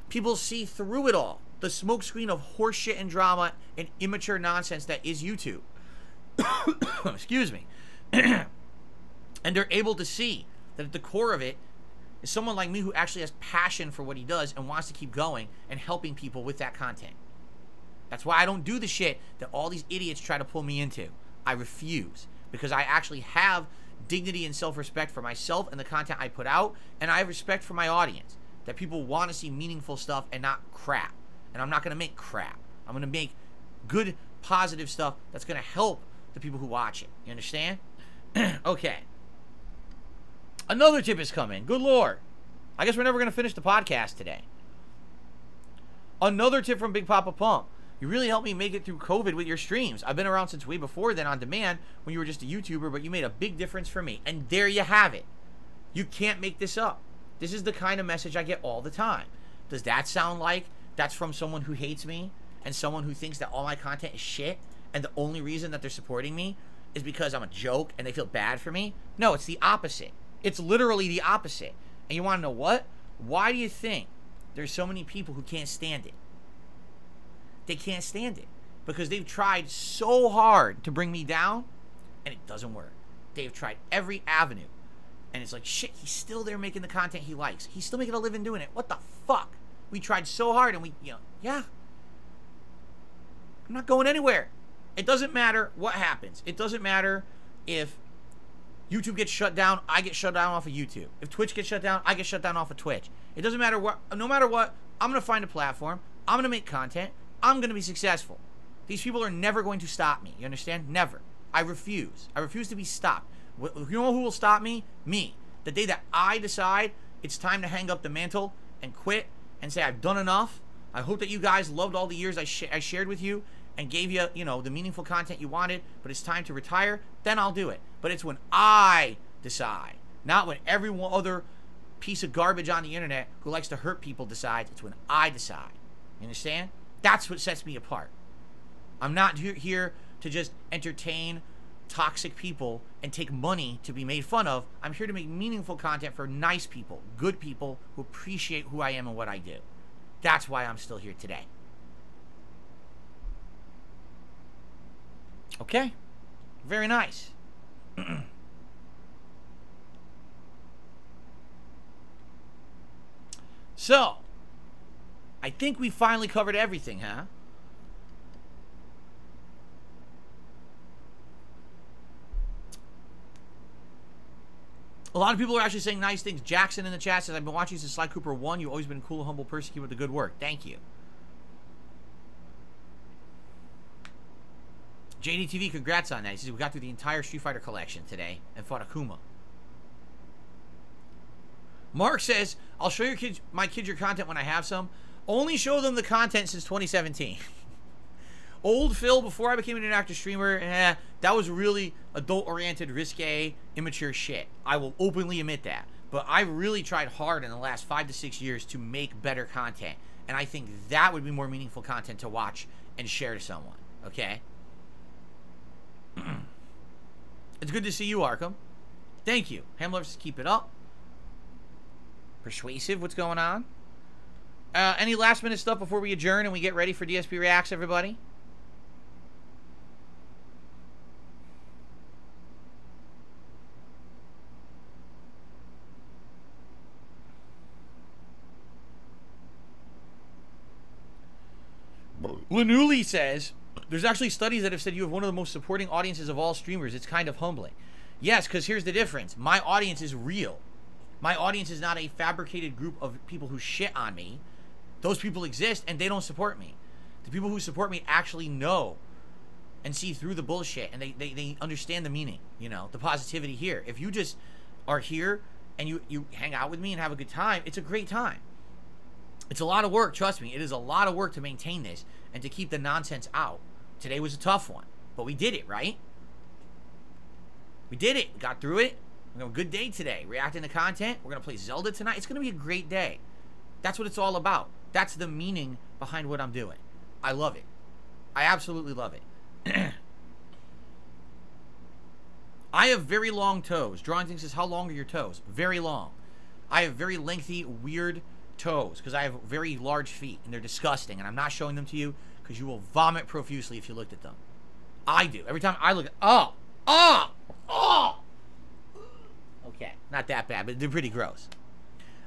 people see through it all. The smokescreen of horseshit and drama and immature nonsense that is YouTube. Excuse me. And they're able to see that at the core of it is someone like me who actually has passion for what he does and wants to keep going and helping people with that content. That's why I don't do the shit that all these idiots try to pull me into. I refuse, because I actually have dignity and self-respect for myself and the content I put out, and I have respect for my audience, that people want to see meaningful stuff and not crap. And I'm not going to make crap. I'm going to make good, positive stuff that's going to help the people who watch it. You understand? Okay. Another tip is coming. Good Lord. I guess we're never going to finish the podcast today. Another tip from Big Papa Pump. You really helped me make it through COVID with your streams. I've been around since way before then on demand when you were just a YouTuber, but you made a big difference for me. And there you have it. You can't make this up. This is the kind of message I get all the time. Does that sound like that's from someone who hates me and someone who thinks that all my content is shit and the only reason that they're supporting me is because I'm a joke and they feel bad for me? No, it's the opposite. It's literally the opposite. And you want to know what? Why do you think there's so many people who can't stand it? They can't stand it because they've tried so hard to bring me down and it doesn't work. They've tried every avenue and it's like, shit, he's still there making the content he likes. He's still making a living doing it. What the fuck? We tried so hard and yeah. I'm not going anywhere. It doesn't matter what happens. It doesn't matter if YouTube gets shut down, I get shut down off of YouTube. If Twitch gets shut down, I get shut down off of Twitch. It doesn't matter what, no matter what, I'm going to find a platform. I'm going to make content. I'm going to be successful. These people are never going to stop me. You understand? Never. I refuse. I refuse to be stopped. You know who will stop me? Me. The day that I decide it's time to hang up the mantle and quit and say I've done enough. I hope that you guys loved all the years I shared with you and gave you, the meaningful content you wanted, but it's time to retire, then I'll do it. But it's when I decide, not when every other piece of garbage on the internet who likes to hurt people decides. It's when I decide. You understand? That's what sets me apart. I'm not here to just entertain toxic people and take money to be made fun of. I'm here to make meaningful content for nice people, good people who appreciate who I am and what I do. That's why I'm still here today. Okay? Very nice. So, I think we finally covered everything, huh? A lot of people are actually saying nice things. Jackson in the chat says, I've been watching since Sly Cooper 1. You've always been a cool, humble person. Keep up the good work. Thank you. JDTV, congrats on that. He says, we got through the entire Street Fighter collection today and fought Akuma. Mark says, I'll show my kids your content when I have some. Only show them the content since 2017. Old Phil, before I became an interactive streamer, that was really adult-oriented, risque, immature shit. I will openly admit that. But I really tried hard in the last 5 to 6 years to make better content. And I think that would be more meaningful content to watch and share to someone. Okay? It's good to see you, Arkham. Thank you. Hamlovers, keep it up. Persuasive, what's going on? Any last minute stuff before we adjourn and we get ready for DSP Reacts, everybody? Lanuli says, there's actually studies that have said you have one of the most supporting audiences of all streamers. It's kind of humbling. Yes, because here's the difference. My audience is real. My audience is not a fabricated group of people who shit on me. Those people exist and they don't support me. The people who support me actually know and see through the bullshit and they understand the meaning, the positivity here. If you just are here and you hang out with me and have a good time, it's a great time. It's a lot of work, trust me. It is a lot of work to maintain this and to keep the nonsense out. Today was a tough one, but we did it, right? We did it. We got through it. We have a good day today. Reacting to content. We're going to play Zelda tonight. It's going to be a great day. That's what it's all about. That's the meaning behind what I'm doing. I love it. I absolutely love it. I have very long toes. Drawing things says, how long are your toes? Very long. I have very lengthy, weird toes because I have very large feet and they're disgusting and I'm not showing them to you because you will vomit profusely if you looked at them. I do. Every time I look at... Oh! Okay, not that bad, but they're pretty gross.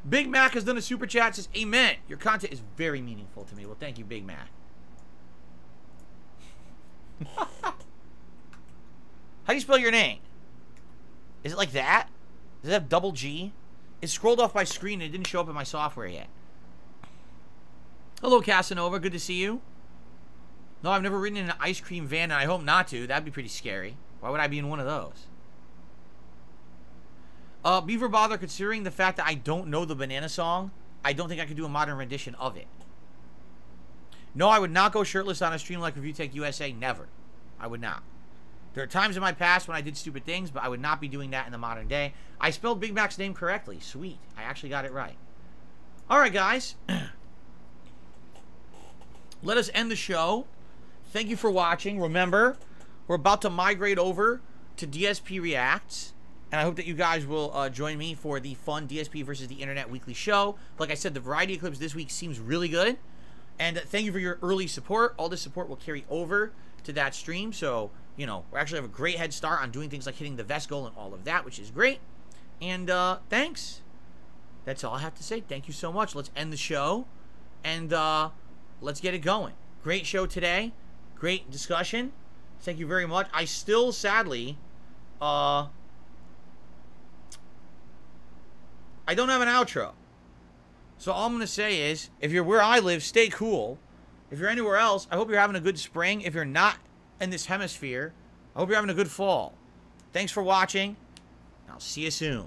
Big Mac has done a super chat. Says, amen. Your content is very meaningful to me. Well, thank you, Big Mac. How do you spell your name? Is it like that? Does it have double G? It scrolled off my screen and it didn't show up in my software yet. Hello, Casanova. Good to see you. No, I've never ridden in an ice cream van, and I hope not to. That'd be pretty scary. Why would I be in one of those? Beaver Bother, considering the fact that I don't know the Banana Song, I don't think I could do a modern rendition of it. No, I would not go shirtless on a stream like Review Tech USA. Never. I would not. There are times in my past when I did stupid things, but I would not be doing that in the modern day. I spelled Big Mac's name correctly. Sweet. I actually got it right. Alright, guys. Let us end the show. Thank you for watching. Remember, we're about to migrate over to DSP Reacts. And I hope that you guys will join me for the fun DSP versus the Internet weekly show. Like I said, the variety of clips this week seems really good. And thank you for your early support. All this support will carry over to that stream. So, you know, we actually have a great head start on doing things like hitting the vest goal and all of that, which is great. And thanks. That's all I have to say. Thank you so much. Let's end the show. And let's get it going. Great show today. Great discussion. Thank you very much. I still, sadly, I don't have an outro. So all I'm going to say is, if you're where I live, stay cool. If you're anywhere else, I hope you're having a good spring. If you're not in this hemisphere, I hope you're having a good fall. Thanks for watching. I'll see you soon.